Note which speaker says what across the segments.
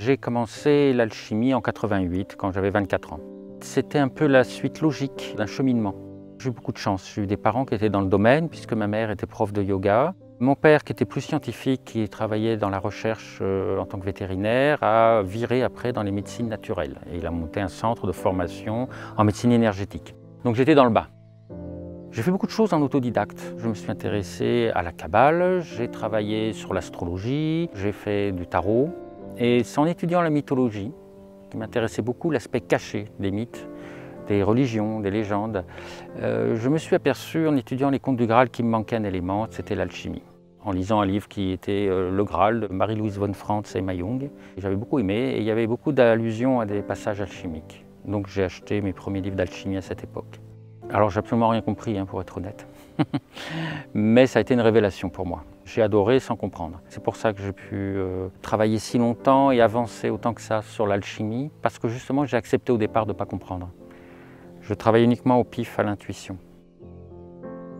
Speaker 1: J'ai commencé l'alchimie en 88, quand j'avais 24 ans. C'était un peu la suite logique d'un cheminement. J'ai eu beaucoup de chance. J'ai eu des parents qui étaient dans le domaine, puisque ma mère était prof de yoga. Mon père, qui était plus scientifique, qui travaillait dans la recherche en tant que vétérinaire, a viré après dans les médecines naturelles. Et il a monté un centre de formation en médecine énergétique. Donc j'étais dans le bain. J'ai fait beaucoup de choses en autodidacte. Je me suis intéressé à la Kabbale, j'ai travaillé sur l'astrologie, j'ai fait du tarot. Et c'est en étudiant la mythologie, qui m'intéressait beaucoup l'aspect caché des mythes, des religions, des légendes, je me suis aperçu en étudiant les contes du Graal qu'il me manquait un élément, c'était l'alchimie. En lisant un livre qui était Le Graal de Marie-Louise von Franz et Mayung, j'avais beaucoup aimé et il y avait beaucoup d'allusions à des passages alchimiques. Donc j'ai acheté mes premiers livres d'alchimie à cette époque. Alors j'ai absolument rien compris, pour être honnête. Mais ça a été une révélation pour moi. J'ai adoré sans comprendre. C'est pour ça que j'ai pu travailler si longtemps et avancer autant que ça sur l'alchimie, parce que justement j'ai accepté au départ de ne pas comprendre. Je travaillais uniquement au pif, à l'intuition.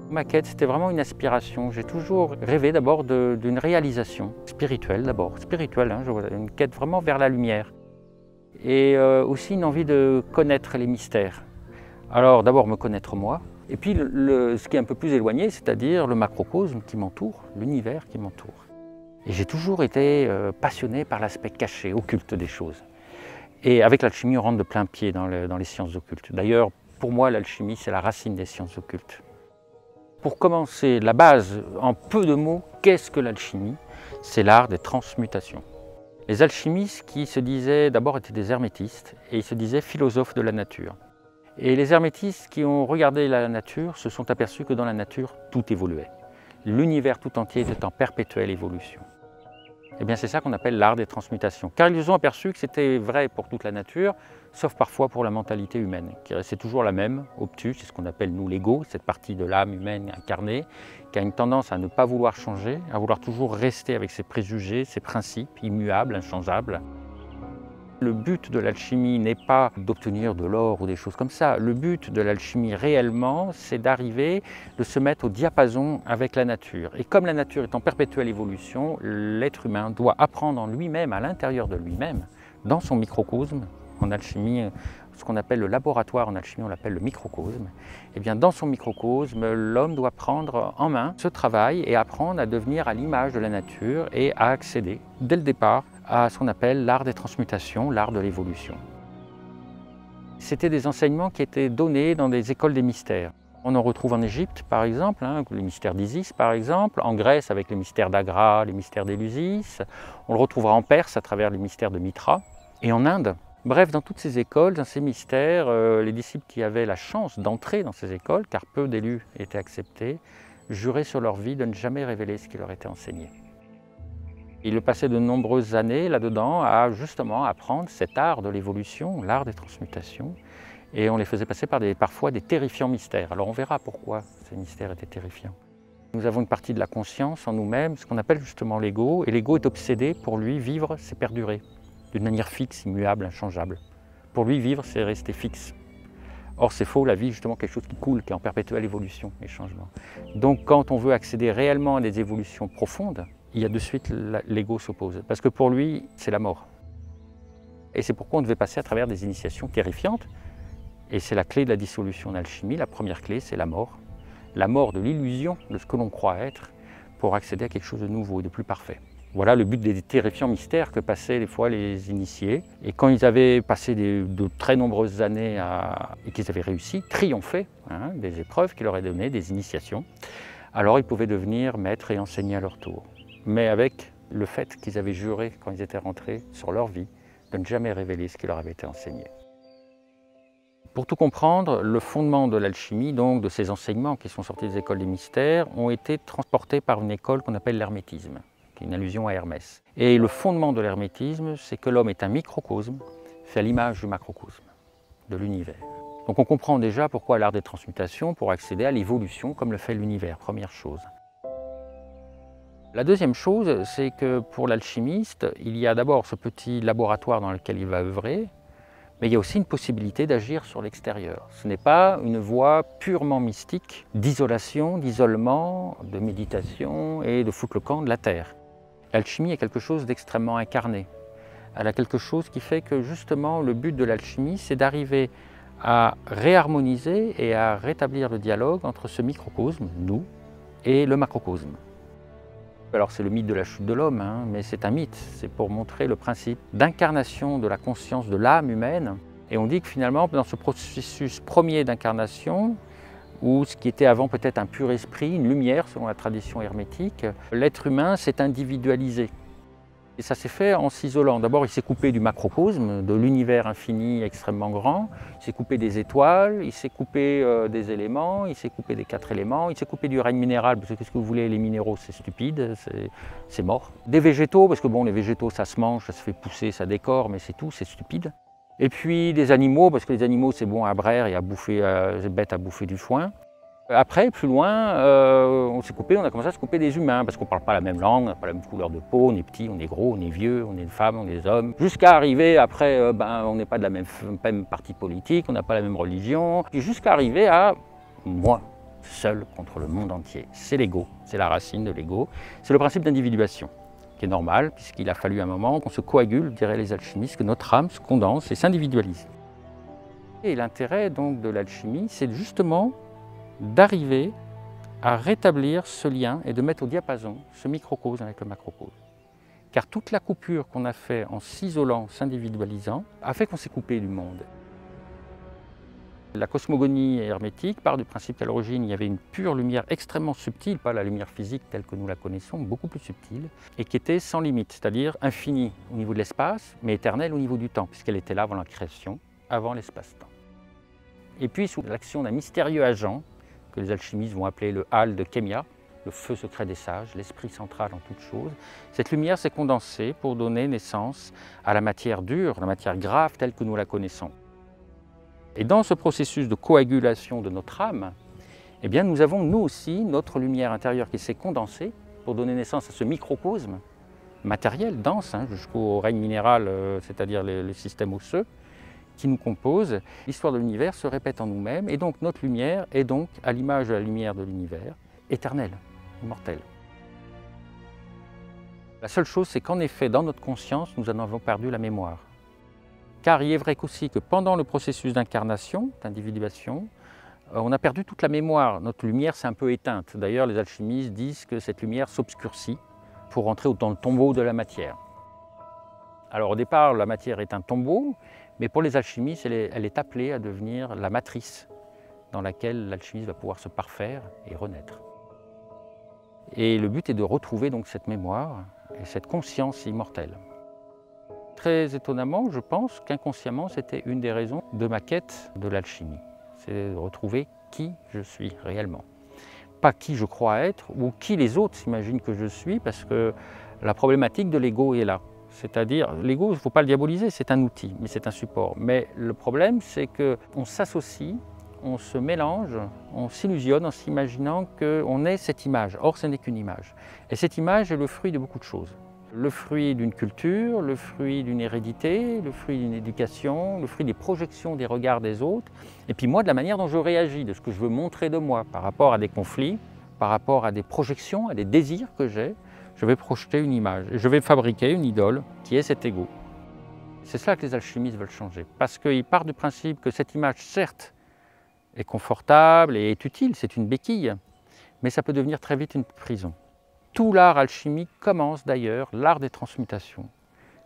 Speaker 1: Ma quête, c'était vraiment une aspiration. J'ai toujours rêvé d'abord d'une réalisation spirituelle d'abord. Spirituelle, une quête vraiment vers la lumière. Et aussi une envie de connaître les mystères. Alors d'abord me connaître moi, et puis ce qui est un peu plus éloigné, c'est-à-dire le macrocosme qui m'entoure, l'univers qui m'entoure. Et j'ai toujours été passionné par l'aspect caché, occulte des choses. Et avec l'alchimie, on rentre de plein pied dans les sciences occultes. D'ailleurs, pour moi, l'alchimie, c'est la racine des sciences occultes. Pour commencer, la base, en peu de mots, qu'est-ce que l'alchimie? C'est l'art des transmutations. Les alchimistes qui se disaient, d'abord étaient des hermétistes, et ils se disaient philosophes de la nature. Et les hermétistes qui ont regardé la nature se sont aperçus que dans la nature, tout évoluait. L'univers tout entier était en perpétuelle évolution. Eh bien, c'est ça qu'on appelle l'art des transmutations. Car ils ont aperçu que c'était vrai pour toute la nature, sauf parfois pour la mentalité humaine, qui restait toujours la même, obtuse, c'est ce qu'on appelle nous l'ego, cette partie de l'âme humaine incarnée, qui a une tendance à ne pas vouloir changer, à vouloir toujours rester avec ses préjugés, ses principes immuables, inchangeables. Le but de l'alchimie n'est pas d'obtenir de l'or ou des choses comme ça. Le but de l'alchimie réellement, c'est d'arriver, de se mettre au diapason avec la nature. Et comme la nature est en perpétuelle évolution, l'être humain doit apprendre en lui-même, à l'intérieur de lui-même, dans son microcosme. En alchimie, ce qu'on appelle le laboratoire en alchimie, on l'appelle le microcosme. Et bien dans son microcosme, l'homme doit prendre en main ce travail et apprendre à devenir à l'image de la nature et à accéder, dès le départ, à ce qu'on appelle l'art des transmutations, l'art de l'évolution. C'était des enseignements qui étaient donnés dans des écoles des mystères. On en retrouve en Égypte, par exemple, les mystères d'Isis, par exemple, en Grèce avec les mystères d'Agra, les mystères d'Éleusis, on le retrouvera en Perse à travers les mystères de Mitra, et en Inde. Bref, dans toutes ces écoles, dans ces mystères, les disciples qui avaient la chance d'entrer dans ces écoles, car peu d'élus étaient acceptés, juraient sur leur vie de ne jamais révéler ce qui leur était enseigné. Ils passaient de nombreuses années là-dedans à justement apprendre cet art de l'évolution, l'art des transmutations, et on les faisait passer par parfois des terrifiants mystères. Alors on verra pourquoi ces mystères étaient terrifiants. Nous avons une partie de la conscience en nous-mêmes, ce qu'on appelle justement l'ego, et l'ego est obsédé, pour lui, vivre, c'est perdurer, d'une manière fixe, immuable, inchangeable. Pour lui, vivre, c'est rester fixe. Or, c'est faux, la vie est justement quelque chose qui coule, qui est en perpétuelle évolution et changement. Donc, quand on veut accéder réellement à des évolutions profondes, il y a de suite l'ego s'oppose. Parce que pour lui, c'est la mort. Et c'est pourquoi on devait passer à travers des initiations terrifiantes. Et c'est la clé de la dissolution en alchimie. La première clé, c'est la mort. La mort de l'illusion de ce que l'on croit être pour accéder à quelque chose de nouveau et de plus parfait. Voilà le but des terrifiants mystères que passaient des fois les initiés. Et quand ils avaient passé de très nombreuses années et qu'ils avaient réussi, triomphé, des épreuves qu'ils leur avaient données, des initiations, alors ils pouvaient devenir maîtres et enseigner à leur tour. Mais avec le fait qu'ils avaient juré, quand ils étaient rentrés sur leur vie, de ne jamais révéler ce qui leur avait été enseigné. Pour tout comprendre, le fondement de l'alchimie, donc de ces enseignements qui sont sortis des écoles des mystères, ont été transportés par une école qu'on appelle l'hermétisme, qui est une allusion à Hermès. Et le fondement de l'hermétisme, c'est que l'homme est un microcosme, fait à l'image du macrocosme, de l'univers. Donc on comprend déjà pourquoi l'art des transmutations, pour accéder à l'évolution comme le fait l'univers, première chose. La deuxième chose, c'est que pour l'alchimiste, il y a d'abord ce petit laboratoire dans lequel il va œuvrer, mais il y a aussi une possibilité d'agir sur l'extérieur. Ce n'est pas une voie purement mystique d'isolation, d'isolement, de méditation et de foutre le camp de la terre. L'alchimie est quelque chose d'extrêmement incarné, Elle a quelque chose qui fait que justement le but de l'alchimie, c'est d'arriver à réharmoniser et à rétablir le dialogue entre ce microcosme, nous, et le macrocosme. Alors c'est le mythe de la chute de l'homme, hein, mais c'est un mythe, c'est pour montrer le principe d'incarnation de la conscience de l'âme humaine. Et on dit que finalement, dans ce processus premier d'incarnation, ou ce qui était avant peut-être un pur esprit, une lumière selon la tradition hermétique, l'être humain s'est individualisé. Et ça s'est fait en s'isolant. D'abord, il s'est coupé du macrocosme, de l'univers infini extrêmement grand, il s'est coupé des étoiles, il s'est coupé des éléments, il s'est coupé des 4 éléments, il s'est coupé du règne minéral, parce que qu'est-ce que vous voulez, les minéraux, c'est stupide, c'est mort. Des végétaux, parce que bon, les végétaux, ça se mange, ça se fait pousser, ça décore, mais c'est tout, c'est stupide. Et puis des animaux, parce que les animaux, c'est bon à braire et à bouffer, c'est bête à bouffer du foin. Après, plus loin, on a commencé à se couper des humains, parce qu'on ne parle pas la même langue, on n'a pas la même couleur de peau, on est petit, on est gros, on est vieux, on est une femme, on est des hommes. Jusqu'à arriver, après, on n'est pas de la même parti politique, on n'a pas la même religion, puis jusqu'à arriver à moi, seul contre le monde entier. C'est l'ego, c'est la racine de l'ego, c'est le principe d'individuation, qui est normal, puisqu'il a fallu un moment qu'on se coagule, diraient les alchimistes, que notre âme se condense et s'individualise. Et l'intérêt donc de l'alchimie, c'est justement d'arriver à rétablir ce lien et de mettre au diapason ce microcosme avec le macrocosme. Car toute la coupure qu'on a fait en s'isolant, s'individualisant, a fait qu'on s'est coupé du monde. La cosmogonie hermétique part du principe qu'à l'origine, il y avait une pure lumière extrêmement subtile, pas la lumière physique telle que nous la connaissons, beaucoup plus subtile, et qui était sans limite, c'est-à-dire infinie au niveau de l'espace, mais éternelle au niveau du temps, puisqu'elle était là avant la création, avant l'espace-temps. Et puis, sous l'action d'un mystérieux agent, que les alchimistes vont appeler le hal de Kémia, le feu secret des sages, l'esprit central en toute chose. Cette lumière s'est condensée pour donner naissance à la matière dure, la matière grave telle que nous la connaissons. Et dans ce processus de coagulation de notre âme, eh bien, nous avons nous aussi notre lumière intérieure qui s'est condensée pour donner naissance à ce microcosme matériel, dense, hein, jusqu'au règne minéral, c'est-à-dire le système osseux, qui nous compose. L'histoire de l'univers se répète en nous-mêmes et donc notre lumière est donc, à l'image de la lumière de l'univers, éternelle, immortelle. La seule chose, c'est qu'en effet, dans notre conscience, nous en avons perdu la mémoire. Car il est vrai qu'aussi que pendant le processus d'incarnation, d'individuation, on a perdu toute la mémoire. Notre lumière s'est un peu éteinte. D'ailleurs, les alchimistes disent que cette lumière s'obscurcit pour rentrer dans le tombeau de la matière. Alors au départ, la matière est un tombeau, mais pour les alchimistes, elle est appelée à devenir la matrice dans laquelle l'alchimiste va pouvoir se parfaire et renaître. Et le but est de retrouver donc cette mémoire et cette conscience immortelle. Très étonnamment, je pense qu'inconsciemment, c'était une des raisons de ma quête de l'alchimie. C'est de retrouver qui je suis réellement. Pas qui je crois être ou qui les autres s'imaginent que je suis, parce que la problématique de l'ego est là. C'est-à-dire, l'ego, il ne faut pas le diaboliser, c'est un outil, mais c'est un support. Mais le problème, c'est qu'on s'associe, on se mélange, on s'illusionne en s'imaginant qu'on est cette image. Or, ce n'est qu'une image. Et cette image est le fruit de beaucoup de choses. Le fruit d'une culture, le fruit d'une hérédité, le fruit d'une éducation, le fruit des projections des regards des autres. Et puis moi, de la manière dont je réagis, de ce que je veux montrer de moi par rapport à des conflits, par rapport à des projections, à des désirs que j'ai, je vais projeter une image et je vais fabriquer une idole qui est cet ego. C'est cela que les alchimistes veulent changer, parce qu'ils partent du principe que cette image, certes, est confortable et est utile, c'est une béquille, mais ça peut devenir très vite une prison. Tout l'art alchimique commence d'ailleurs, l'art des transmutations,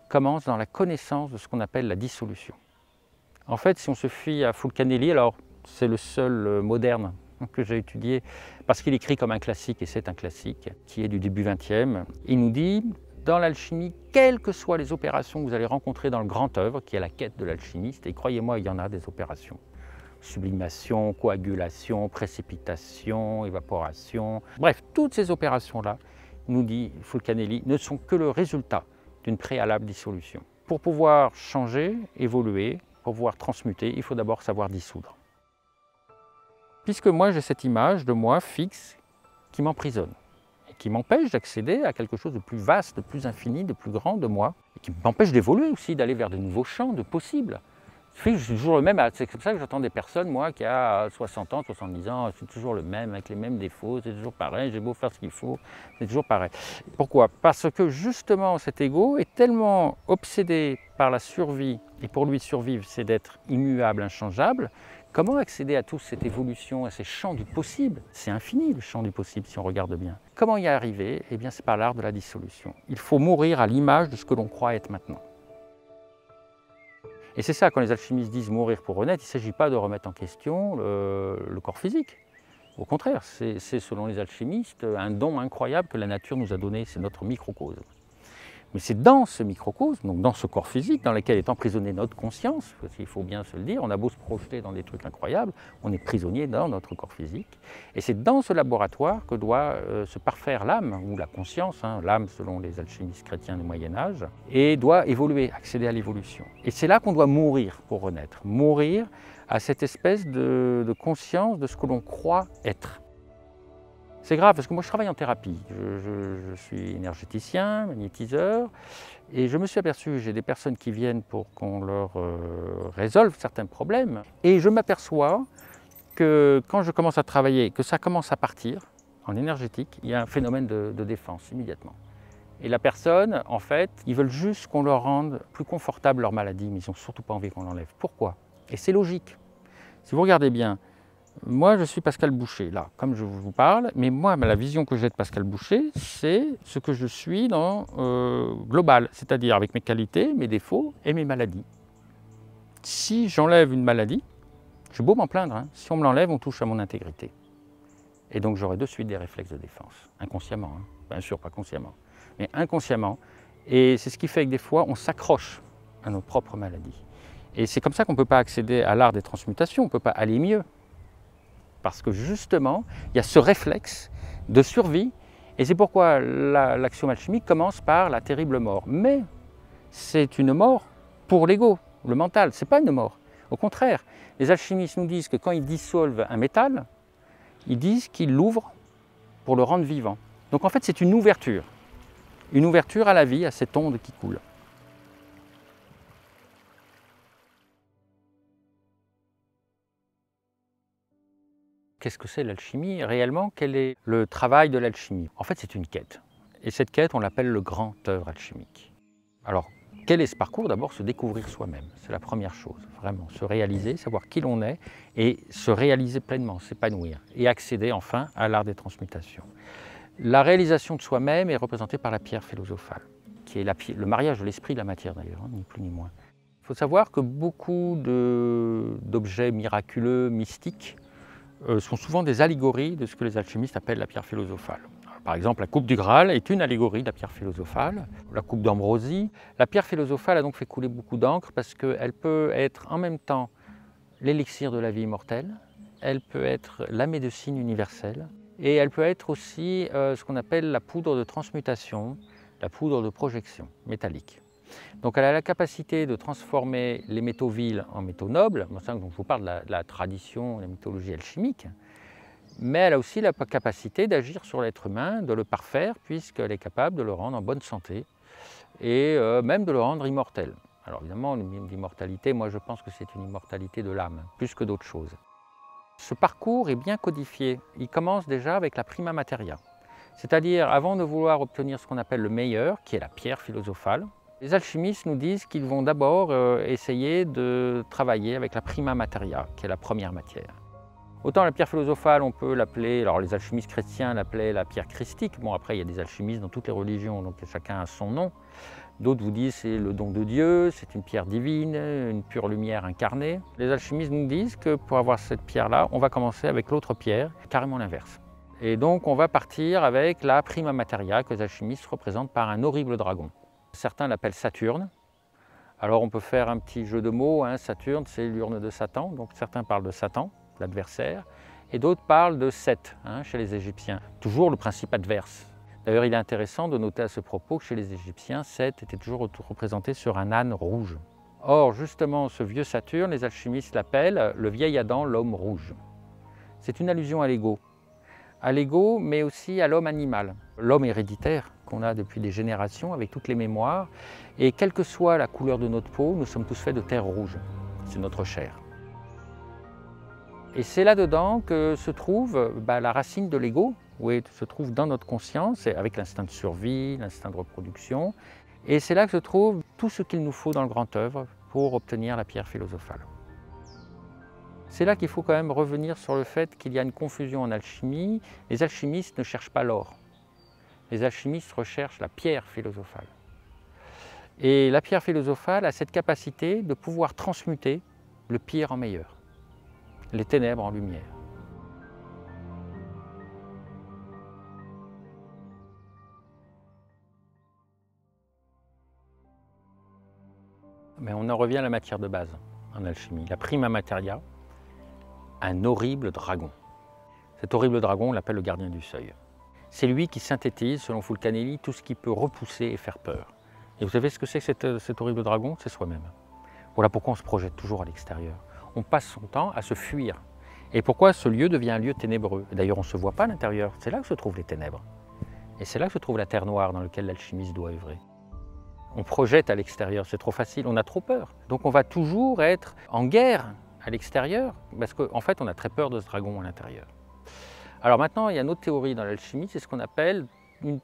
Speaker 1: commence dans la connaissance de ce qu'on appelle la dissolution. En fait, si on se fie à Fulcanelli, alors c'est le seul moderne que j'ai étudié, parce qu'il écrit comme un classique, et c'est un classique, qui est du début XXe. Il nous dit, dans l'alchimie, quelles que soient les opérations que vous allez rencontrer dans le grand œuvre, qui est la quête de l'alchimiste, et croyez-moi, il y en a des opérations. Sublimation, coagulation, précipitation, évaporation, bref, toutes ces opérations-là, nous dit Fulcanelli, ne sont que le résultat d'une préalable dissolution. Pour pouvoir changer, évoluer, pour pouvoir transmuter, il faut d'abord savoir dissoudre. Puisque moi j'ai cette image de moi fixe qui m'emprisonne et qui m'empêche d'accéder à quelque chose de plus vaste, de plus infini, de plus grand de moi, et qui m'empêche d'évoluer aussi, d'aller vers de nouveaux champs de possibles, Je suis toujours le même, c'est comme ça que j'entends des personnes, moi, qui a 60 ans, 70 ans, c'est toujours le même, avec les mêmes défauts, c'est toujours pareil, j'ai beau faire ce qu'il faut, c'est toujours pareil. Pourquoi? Parce que justement, cet ego est tellement obsédé par la survie, et pour lui survivre, c'est d'être immuable, inchangeable. Comment accéder à toute cette évolution, à ces champs du possible? C'est infini, le champ du possible, si on regarde bien. Comment y arriver? Eh bien, c'est par l'art de la dissolution. Il faut mourir à l'image de ce que l'on croit être maintenant. Et c'est ça, quand les alchimistes disent mourir pour renaître, il ne s'agit pas de remettre en question le corps physique. Au contraire, c'est selon les alchimistes un don incroyable que la nature nous a donné, c'est notre microcosme. Mais c'est dans ce microcosme, donc dans ce corps physique, dans lequel est emprisonnée notre conscience, parce qu'il faut bien se le dire, on a beau se projeter dans des trucs incroyables, on est prisonnier dans notre corps physique. Et c'est dans ce laboratoire que doit se parfaire l'âme, ou la conscience, hein, l'âme selon les alchimistes chrétiens du Moyen-Âge, et doit évoluer, accéder à l'évolution. Et c'est là qu'on doit mourir pour renaître, mourir à cette espèce de conscience de ce que l'on croit être. C'est grave parce que moi je travaille en thérapie, je suis énergéticien, magnétiseur, et je me suis aperçu, j'ai des personnes qui viennent pour qu'on leur résolve certains problèmes, et je m'aperçois que quand je commence à travailler, que ça commence à partir en énergétique, il y a un phénomène de défense immédiatement. Et la personne, en fait, ils veulent juste qu'on leur rende plus confortable leur maladie, mais ils n'ont surtout pas envie qu'on l'enlève. Pourquoi? Et c'est logique. Si vous regardez bien, moi, je suis Pascal Boucher, là, comme je vous parle, mais moi, la vision que j'ai de Pascal Boucher, c'est ce que je suis dans global, c'est-à-dire avec mes qualités, mes défauts et mes maladies. Si j'enlève une maladie, j'ai beau m'en plaindre, hein, si on me l'enlève, on touche à mon intégrité. Et donc j'aurai de suite des réflexes de défense, inconsciemment, hein. Bien sûr, pas consciemment, mais inconsciemment. Et c'est ce qui fait que des fois, on s'accroche à nos propres maladies. Et c'est comme ça qu'on ne peut pas accéder à l'art des transmutations, on ne peut pas aller mieux. Parce que justement, il y a ce réflexe de survie, et c'est pourquoi l'action alchimique commence par la terrible mort. Mais c'est une mort pour l'ego, le mental, ce n'est pas une mort. Au contraire, les alchimistes nous disent que quand ils dissolvent un métal, ils disent qu'ils l'ouvrent pour le rendre vivant. Donc en fait, c'est une ouverture à la vie, à cette onde qui coule. Qu'est-ce que c'est l'alchimie? Réellement, quel est le travail de l'alchimie? En fait, c'est une quête. Et cette quête, on l'appelle le grand œuvre alchimique. Alors, quel est ce parcours? D'abord, se découvrir soi-même. C'est la première chose, vraiment. Se réaliser, savoir qui l'on est et se réaliser pleinement, s'épanouir. Et accéder enfin à l'art des transmutations. La réalisation de soi-même est représentée par la pierre philosophale, qui est le mariage de l'esprit et de la matière d'ailleurs, hein, ni plus ni moins. Il faut savoir que beaucoup d'objets miraculeux, mystiques, sont souvent des allégories de ce que les alchimistes appellent la pierre philosophale. Par exemple, la coupe du Graal est une allégorie de la pierre philosophale, la coupe d'Ambrosie. La pierre philosophale a donc fait couler beaucoup d'encre parce qu'elle peut être en même temps l'élixir de la vie immortelle, elle peut être la médecine universelle, et elle peut être aussi ce qu'on appelle la poudre de transmutation, la poudre de projection métallique. Donc elle a la capacité de transformer les métaux vils en métaux nobles, c'est ça dont je vous parle de la tradition, de la mythologie alchimique, mais elle a aussi la capacité d'agir sur l'être humain, de le parfaire, puisqu'elle est capable de le rendre en bonne santé et même de le rendre immortel. Alors évidemment, l'immortalité, moi je pense que c'est une immortalité de l'âme, plus que d'autres choses. Ce parcours est bien codifié, il commence déjà avec la prima materia, c'est-à-dire avant de vouloir obtenir ce qu'on appelle le meilleur, qui est la pierre philosophale, les alchimistes nous disent qu'ils vont d'abord essayer de travailler avec la prima materia, qui est la première matière. Autant la pierre philosophale, on peut l'appeler, alors les alchimistes chrétiens l'appelaient la pierre christique. Bon, après, il y a des alchimistes dans toutes les religions, donc chacun a son nom. D'autres vous disent c'est le don de Dieu, c'est une pierre divine, une pure lumière incarnée. Les alchimistes nous disent que pour avoir cette pierre-là, on va commencer avec l'autre pierre, carrément l'inverse. Et donc, on va partir avec la prima materia que les alchimistes représentent par un horrible dragon. Certains l'appellent Saturne. Alors on peut faire un petit jeu de mots, hein. Saturne c'est l'urne de Satan, donc certains parlent de Satan, l'adversaire, et d'autres parlent de Seth, hein, chez les Égyptiens. Toujours le principe adverse. D'ailleurs il est intéressant de noter à ce propos que chez les Égyptiens, Seth était toujours représenté sur un âne rouge. Or justement ce vieux Saturne, les alchimistes l'appellent le vieil Adam, l'homme rouge. C'est une allusion à l'ego, mais aussi à l'homme animal. L'homme héréditaire qu'on a depuis des générations avec toutes les mémoires. Et quelle que soit la couleur de notre peau, nous sommes tous faits de terre rouge. c'est notre chair. Et c'est là-dedans que se trouve la racine de l'ego, se trouve dans notre conscience, avec l'instinct de survie, l'instinct de reproduction. Et c'est là que se trouve tout ce qu'il nous faut dans le grand œuvre pour obtenir la pierre philosophale. C'est là qu'il faut quand même revenir sur le fait qu'il y a une confusion en alchimie. Les alchimistes ne cherchent pas l'or. Les alchimistes recherchent la pierre philosophale. Et la pierre philosophale a cette capacité de pouvoir transmuter le pire en meilleur, les ténèbres en lumière. Mais on en revient à la matière de base en alchimie, la prima materia, un horrible dragon. Cet horrible dragon, on l'appelle le gardien du seuil. C'est lui qui synthétise, selon Fulcanelli, tout ce qui peut repousser et faire peur. Et vous savez ce que c'est que cet horrible dragon? C'est soi-même. Voilà pourquoi on se projette toujours à l'extérieur. On passe son temps à se fuir. Et pourquoi ce lieu devient un lieu ténébreux? D'ailleurs, on ne se voit pas à l'intérieur. C'est là que se trouvent les ténèbres. Et c'est là que se trouve la terre noire dans laquelle l'alchimiste doit œuvrer. On projette à l'extérieur, c'est trop facile, on a trop peur. Donc on va toujours être en guerre à l'extérieur, parce qu'en fait on a très peur de ce dragon à l'intérieur. Alors maintenant, il y a une autre théorie dans l'alchimie, c'est ce qu'on appelle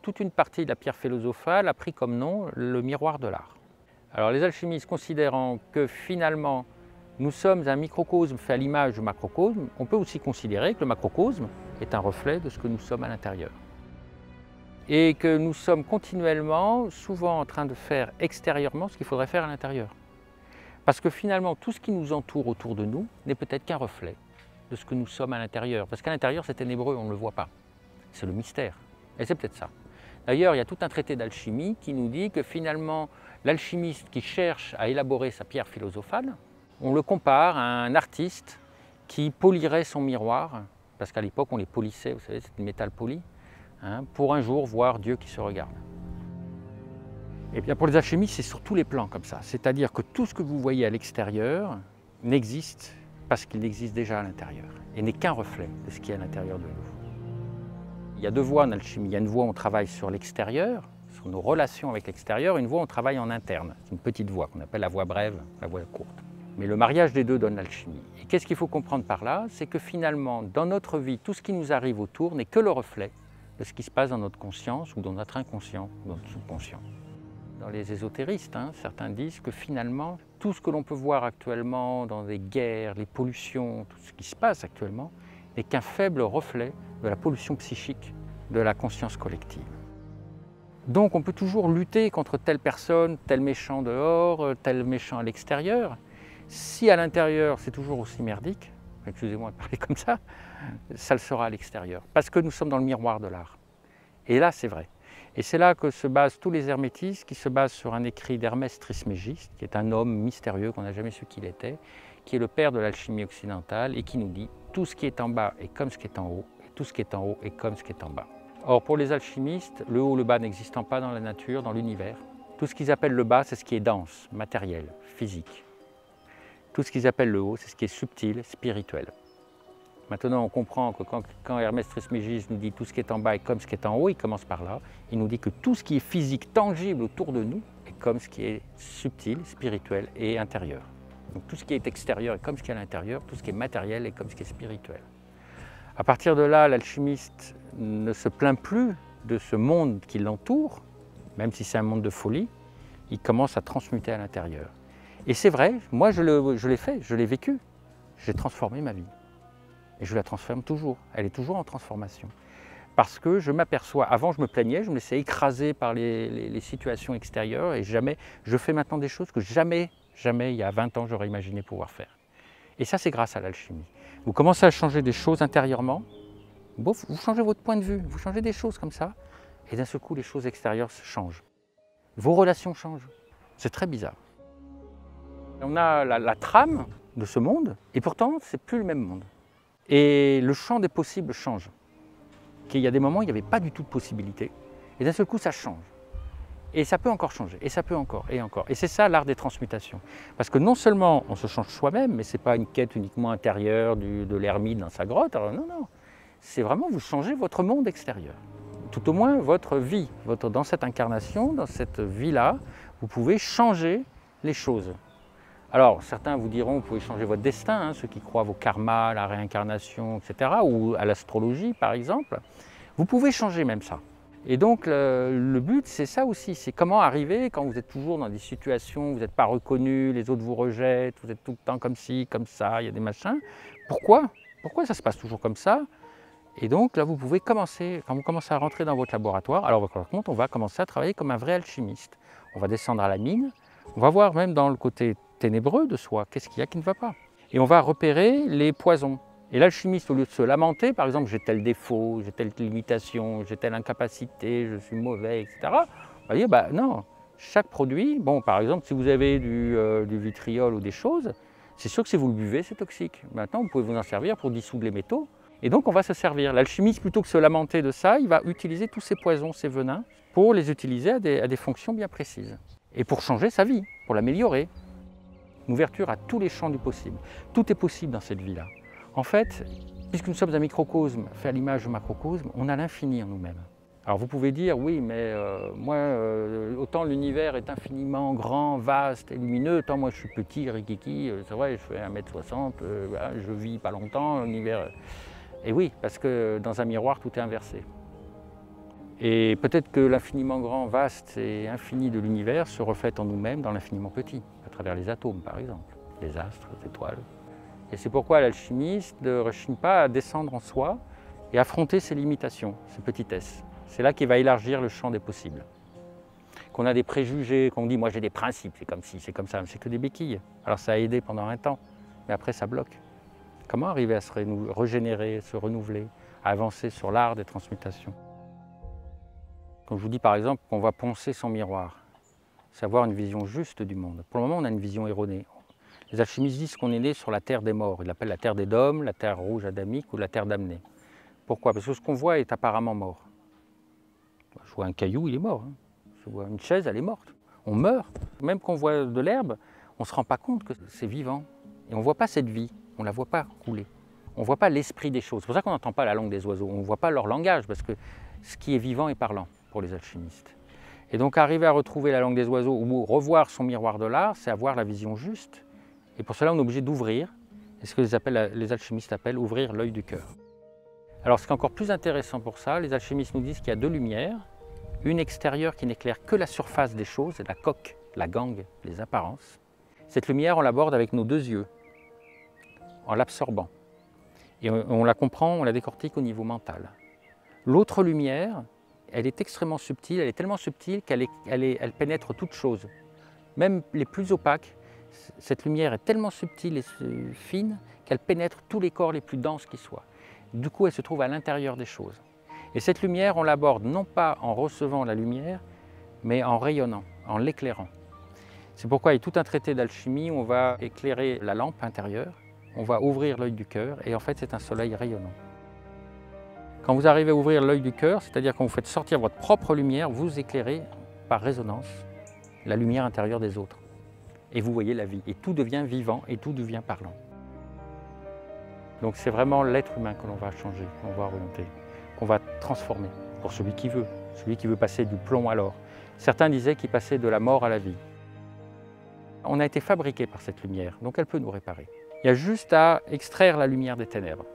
Speaker 1: toute une partie de la pierre philosophale a pris comme nom le miroir de l'art. Alors les alchimistes considérant que finalement nous sommes un microcosme fait à l'image du macrocosme, on peut aussi considérer que le macrocosme est un reflet de ce que nous sommes à l'intérieur. Et que nous sommes continuellement, souvent en train de faire extérieurement ce qu'il faudrait faire à l'intérieur. Parce que finalement, tout ce qui nous entoure autour de nous n'est peut-être qu'un reflet de ce que nous sommes à l'intérieur. Parce qu'à l'intérieur, c'est ténébreux, on ne le voit pas. C'est le mystère. Et c'est peut-être ça. D'ailleurs, il y a tout un traité d'alchimie qui nous dit que finalement, l'alchimiste qui cherche à élaborer sa pierre philosophale, on le compare à un artiste qui polirait son miroir, parce qu'à l'époque, on les polissait, vous savez, c'est du métal poli, pour un jour voir Dieu qui se regarde. Et bien pour les alchimistes, c'est sur tous les plans comme ça. C'est-à-dire que tout ce que vous voyez à l'extérieur n'existe parce qu'il existe déjà à l'intérieur et n'est qu'un reflet de ce qui est à l'intérieur de nous. Il y a deux voies en alchimie. Il y a une voie où on travaille sur l'extérieur, sur nos relations avec l'extérieur, et une voie où on travaille en interne. C'est une petite voie qu'on appelle la voie brève, la voie courte. Mais le mariage des deux donne l'alchimie. Et qu'est-ce qu'il faut comprendre par là? C'est que finalement, dans notre vie, tout ce qui nous arrive autour n'est que le reflet de ce qui se passe dans notre conscience ou dans notre inconscient ou dans notre subconscient. Dans les ésotéristes, certains disent que finalement, tout ce que l'on peut voir actuellement dans les guerres, les pollutions, tout ce qui se passe actuellement, n'est qu'un faible reflet de la pollution psychique de la conscience collective. Donc on peut toujours lutter contre telle personne, tel méchant dehors, tel méchant à l'extérieur. Si à l'intérieur c'est toujours aussi merdique, excusez-moi de parler comme ça le sera à l'extérieur. Parce que nous sommes dans le miroir de l'art. Et là c'est vrai. Et c'est là que se basent tous les hermétistes, qui se basent sur un écrit d'Hermès Trismégiste, qui est un homme mystérieux qu'on n'a jamais su qui il était, qui est le père de l'alchimie occidentale et qui nous dit « tout ce qui est en bas est comme ce qui est en haut, et tout ce qui est en haut est comme ce qui est en bas ». Or pour les alchimistes, le haut, le bas n'existant pas dans la nature, dans l'univers, tout ce qu'ils appellent le bas, c'est ce qui est dense, matériel, physique. Tout ce qu'ils appellent le haut, c'est ce qui est subtil, spirituel. Maintenant, on comprend que quand Hermès Trismégiste nous dit tout ce qui est en bas est comme ce qui est en haut, il commence par là. Il nous dit que tout ce qui est physique, tangible autour de nous est comme ce qui est subtil, spirituel et intérieur. Donc tout ce qui est extérieur est comme ce qui est à l'intérieur, tout ce qui est matériel est comme ce qui est spirituel. À partir de là, l'alchimiste ne se plaint plus de ce monde qui l'entoure, même si c'est un monde de folie, il commence à transmuter à l'intérieur. Et c'est vrai, moi je l'ai fait, je l'ai vécu, j'ai transformé ma vie. Et je la transforme toujours, elle est toujours en transformation. Parce que je m'aperçois, avant je me plaignais, je me laissais écraser par les situations extérieures et je fais maintenant des choses que jamais, il y a 20 ans, j'aurais imaginé pouvoir faire. Et ça, c'est grâce à l'alchimie. Vous commencez à changer des choses intérieurement, vous changez votre point de vue, vous changez des choses comme ça, et d'un seul coup, les choses extérieures changent. Vos relations changent. C'est très bizarre. On a la trame de ce monde, et pourtant, c'est plus le même monde. Et le champ des possibles change. Il y a des moments où il n'y avait pas du tout de possibilités, et d'un seul coup, ça change. Et ça peut encore changer, et ça peut encore, et encore. Et c'est ça l'art des transmutations. Parce que non seulement on se change soi-même, mais ce n'est pas une quête uniquement intérieure de l'ermite dans sa grotte. Alors non, non. C'est vraiment vous changez votre monde extérieur. Tout au moins votre vie. Dans cette incarnation, dans cette vie-là, vous pouvez changer les choses. Alors, certains vous diront, vous pouvez changer votre destin, hein, ceux qui croient au karma, à la réincarnation, etc., ou à l'astrologie, par exemple. Vous pouvez changer même ça. Et donc, le but, c'est ça aussi, c'est comment arriver quand vous êtes toujours dans des situations où vous n'êtes pas reconnu, les autres vous rejettent, vous êtes tout le temps comme ci, comme ça, il y a des machins. Pourquoi? Pourquoi ça se passe toujours comme ça? Et donc, là, vous pouvez commencer, quand vous commencez à rentrer dans votre laboratoire, alors par contre, on va commencer à travailler comme un vrai alchimiste. On va descendre à la mine, on va voir même dans le côté ténébreux de soi, qu'est-ce qu'il y a qui ne va pas. Et on va repérer les poisons. Et l'alchimiste, au lieu de se lamenter, par exemple, j'ai tel défaut, j'ai telle limitation, j'ai telle incapacité, je suis mauvais, etc. On va dire, bah non, chaque produit, bon, par exemple, si vous avez du vitriol ou des choses, c'est sûr que si vous le buvez, c'est toxique. Maintenant, vous pouvez vous en servir pour dissoudre les métaux. Et donc, on va se servir. L'alchimiste, plutôt que de se lamenter de ça, il va utiliser tous ces poisons, ces venins, pour les utiliser à des fonctions bien précises. Et pour changer sa vie, pour l'améliorer. Une ouverture à tous les champs du possible. Tout est possible dans cette vie-là. En fait, puisque nous sommes un microcosme fait à l'image du macrocosme, on a l'infini en nous-mêmes. Alors vous pouvez dire, oui, mais autant l'univers est infiniment grand, vaste et lumineux, autant moi je suis petit, rikiki, c'est vrai, je fais 1m60, voilà, je vis pas longtemps, l'univers... Et oui, parce que dans un miroir, tout est inversé. Et peut-être que l'infiniment grand, vaste et infini de l'univers se reflète en nous-mêmes dans l'infiniment petit, à travers les atomes par exemple, les astres, les étoiles. Et c'est pourquoi l'alchimiste ne rechigne pas à descendre en soi et affronter ses limitations, ses petitesses. C'est là qu'il va élargir le champ des possibles. Qu'on a des préjugés, qu'on dit « moi j'ai des principes, c'est comme ci, c'est comme ça », mais c'est que des béquilles. Alors ça a aidé pendant un temps, mais après ça bloque. Comment arriver à se régénérer, se renouveler, à avancer sur l'art des transmutations? Comme je vous dis par exemple qu'on va poncer son miroir, c'est avoir une vision juste du monde. Pour le moment, on a une vision erronée. Les alchimistes disent qu'on est né sur la terre des morts. Ils l'appellent la terre des dômes, la terre rouge adamique ou la terre damnée. Pourquoi? Parce que ce qu'on voit est apparemment mort. Je vois un caillou, il est mort. Hein. Je vois une chaise, elle est morte. On meurt. Même qu'on voit de l'herbe, on ne se rend pas compte que c'est vivant. Et on ne voit pas cette vie, on ne la voit pas couler. On ne voit pas l'esprit des choses. C'est pour ça qu'on n'entend pas la langue des oiseaux. On ne voit pas leur langage, parce que ce qui est vivant est parlant pour les alchimistes. Et donc arriver à retrouver la langue des oiseaux ou revoir son miroir de l'art, c'est avoir la vision juste. Et pour cela, on est obligé d'ouvrir, et ce que les alchimistes appellent ouvrir l'œil du cœur. Alors ce qui est encore plus intéressant pour ça, les alchimistes nous disent qu'il y a deux lumières, une extérieure qui n'éclaire que la surface des choses, la coque, la gangue, les apparences. Cette lumière, on l'aborde avec nos deux yeux, en l'absorbant. Et on la comprend, on la décortique au niveau mental. L'autre lumière, elle est extrêmement subtile, elle est tellement subtile qu'elle pénètre toutes choses, même les plus opaques. Cette lumière est tellement subtile et fine qu'elle pénètre tous les corps les plus denses qui soient. Du coup, elle se trouve à l'intérieur des choses. Et cette lumière, on l'aborde non pas en recevant la lumière, mais en rayonnant, en l'éclairant. C'est pourquoi il y a tout un traité d'alchimie où on va éclairer la lampe intérieure, on va ouvrir l'œil du cœur, et en fait, c'est un soleil rayonnant. Quand vous arrivez à ouvrir l'œil du cœur, c'est-à-dire quand vous faites sortir votre propre lumière, vous éclairez par résonance la lumière intérieure des autres. Et vous voyez la vie. Et tout devient vivant et tout devient parlant. Donc c'est vraiment l'être humain que l'on va changer, qu'on va orienter, qu'on va transformer pour celui qui veut passer du plomb à l'or. Certains disaient qu'il passait de la mort à la vie. On a été fabriqué par cette lumière, donc elle peut nous réparer. Il y a juste à extraire la lumière des ténèbres.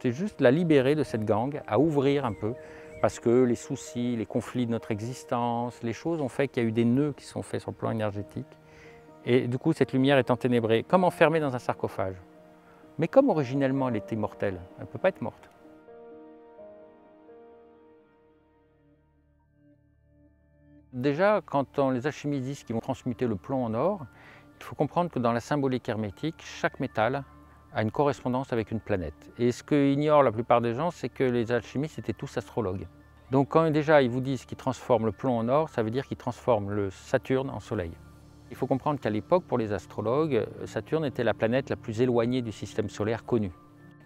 Speaker 1: C'est juste la libérer de cette gangue, à ouvrir un peu, parce que les soucis, les conflits de notre existence, les choses ont fait qu'il y a eu des nœuds qui sont faits sur le plan énergétique. Et du coup, cette lumière est enténébrée, comme enfermée dans un sarcophage. Mais comme originellement elle était mortelle, elle ne peut pas être morte. Déjà, quand les alchimistes disent qu'ils vont transmuter le plomb en or, il faut comprendre que dans la symbolique hermétique, chaque métal a une correspondance avec une planète. Et ce qu'ignorent la plupart des gens, c'est que les alchimistes étaient tous astrologues. Donc quand déjà ils vous disent qu'ils transforment le plomb en or, ça veut dire qu'ils transforment le Saturne en soleil. Il faut comprendre qu'à l'époque, pour les astrologues, Saturne était la planète la plus éloignée du système solaire connu.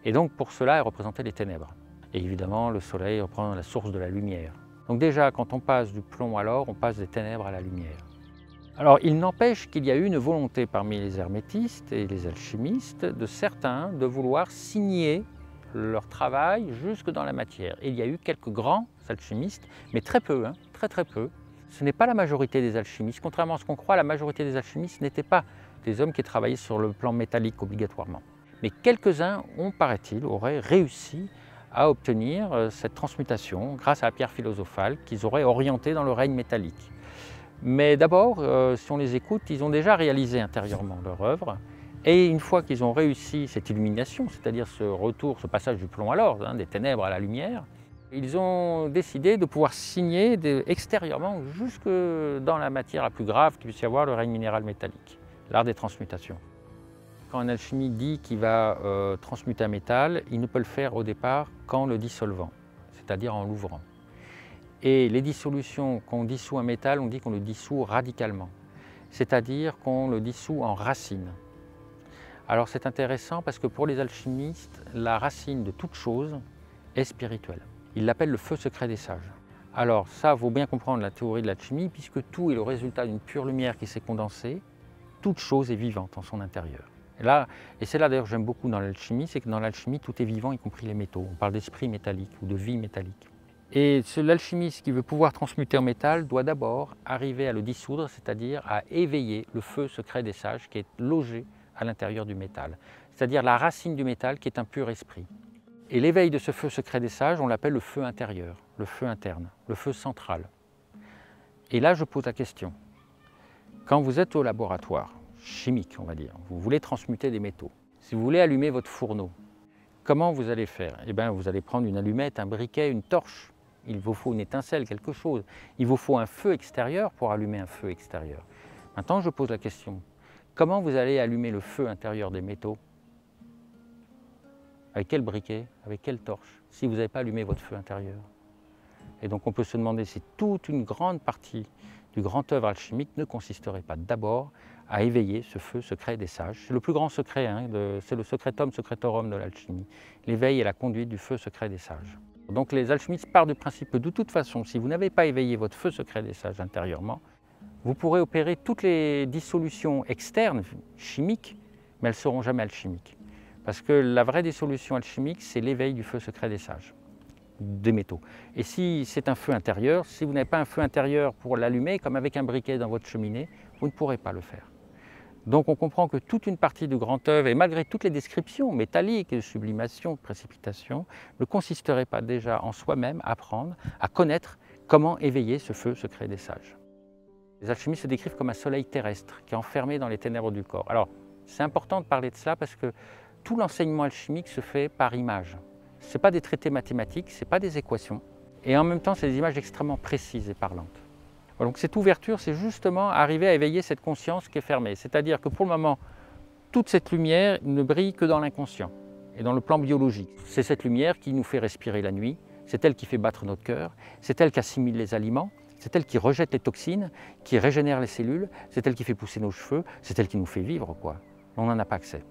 Speaker 1: Et donc pour cela, elle représentait les ténèbres. Et évidemment, le soleil représente la source de la lumière. Donc déjà, quand on passe du plomb à l'or, on passe des ténèbres à la lumière. Alors il n'empêche qu'il y a eu une volonté parmi les hermétistes et les alchimistes de certains de vouloir signer leur travail jusque dans la matière. Et il y a eu quelques grands alchimistes, mais très peu, très peu. Ce n'est pas la majorité des alchimistes. Contrairement à ce qu'on croit, la majorité des alchimistes n'étaient pas des hommes qui travaillaient sur le plan métallique obligatoirement. Mais quelques-uns ont, paraît-il, auraient réussi à obtenir cette transmutation grâce à la pierre philosophale qu'ils auraient orientée dans le règne métallique. Mais d'abord, si on les écoute, ils ont déjà réalisé intérieurement leur œuvre. Et une fois qu'ils ont réussi cette illumination, c'est-à-dire ce retour, ce passage du plomb à l'or, des ténèbres à la lumière, ils ont décidé de pouvoir signer extérieurement jusque dans la matière la plus grave qu'il puisse y avoir, le règne minéral métallique, l'art des transmutations. Quand un alchimiste dit qu'il va transmuter un métal, il ne peut le faire au départ qu'en le dissolvant, c'est-à-dire en l'ouvrant. Et les dissolutions, quand on dissout un métal, on dit qu'on le dissout radicalement, c'est-à-dire qu'on le dissout en racine. Alors c'est intéressant parce que pour les alchimistes, la racine de toute chose est spirituelle. Ils l'appellent le feu secret des sages. Alors ça, il faut bien comprendre la théorie de l'alchimie, puisque tout est le résultat d'une pure lumière qui s'est condensée. Toute chose est vivante en son intérieur. Et c'est là d'ailleurs que j'aime beaucoup dans l'alchimie, c'est que dans l'alchimie, tout est vivant, y compris les métaux. On parle d'esprit métallique ou de vie métallique. Et l'alchimiste qui veut pouvoir transmuter en métal doit d'abord arriver à le dissoudre, c'est-à-dire à éveiller le feu secret des sages qui est logé à l'intérieur du métal, c'est-à-dire la racine du métal qui est un pur esprit. Et l'éveil de ce feu secret des sages, on l'appelle le feu intérieur, le feu interne, le feu central. Et là, je pose la question. Quand vous êtes au laboratoire, chimique, on va dire, vous voulez transmuter des métaux, si vous voulez allumer votre fourneau, comment vous allez faire? Eh bien, vous allez prendre une allumette, un briquet, une torche. Il vous faut une étincelle, quelque chose. Il vous faut un feu extérieur pour allumer un feu extérieur. Maintenant, je pose la question. Comment vous allez allumer le feu intérieur des métaux? Avec quel briquet? Avec quelle torche? Si vous n'avez pas allumé votre feu intérieur. Et donc on peut se demander si toute une grande partie du grand œuvre alchimique ne consisterait pas d'abord à éveiller ce feu secret des sages. C'est le plus grand secret, c'est le secretum secretorum de l'alchimie. L'éveil et la conduite du feu secret des sages. Donc les alchimistes partent du principe que de toute façon, si vous n'avez pas éveillé votre feu secret des sages intérieurement, vous pourrez opérer toutes les dissolutions externes, chimiques, mais elles ne seront jamais alchimiques. Parce que la vraie dissolution alchimique, c'est l'éveil du feu secret des sages, des métaux. Et si c'est un feu intérieur, si vous n'avez pas un feu intérieur pour l'allumer, comme avec un briquet dans votre cheminée, vous ne pourrez pas le faire. Donc on comprend que toute une partie du grand œuvre, et malgré toutes les descriptions métalliques, de sublimation, de précipitation, ne consisterait pas déjà en soi-même à apprendre, à connaître comment éveiller ce feu secret des sages. Les alchimistes se décrivent comme un soleil terrestre qui est enfermé dans les ténèbres du corps. Alors, c'est important de parler de cela parce que tout l'enseignement alchimique se fait par images. Ce n'est pas des traités mathématiques, ce n'est pas des équations. Et en même temps, c'est des images extrêmement précises et parlantes. Donc cette ouverture, c'est justement arriver à éveiller cette conscience qui est fermée. C'est-à-dire que pour le moment, toute cette lumière ne brille que dans l'inconscient et dans le plan biologique. C'est cette lumière qui nous fait respirer la nuit, c'est elle qui fait battre notre cœur, c'est elle qui assimile les aliments, c'est elle qui rejette les toxines, qui régénère les cellules, c'est elle qui fait pousser nos cheveux, c'est elle qui nous fait vivre, quoi. On n'en a pas accès.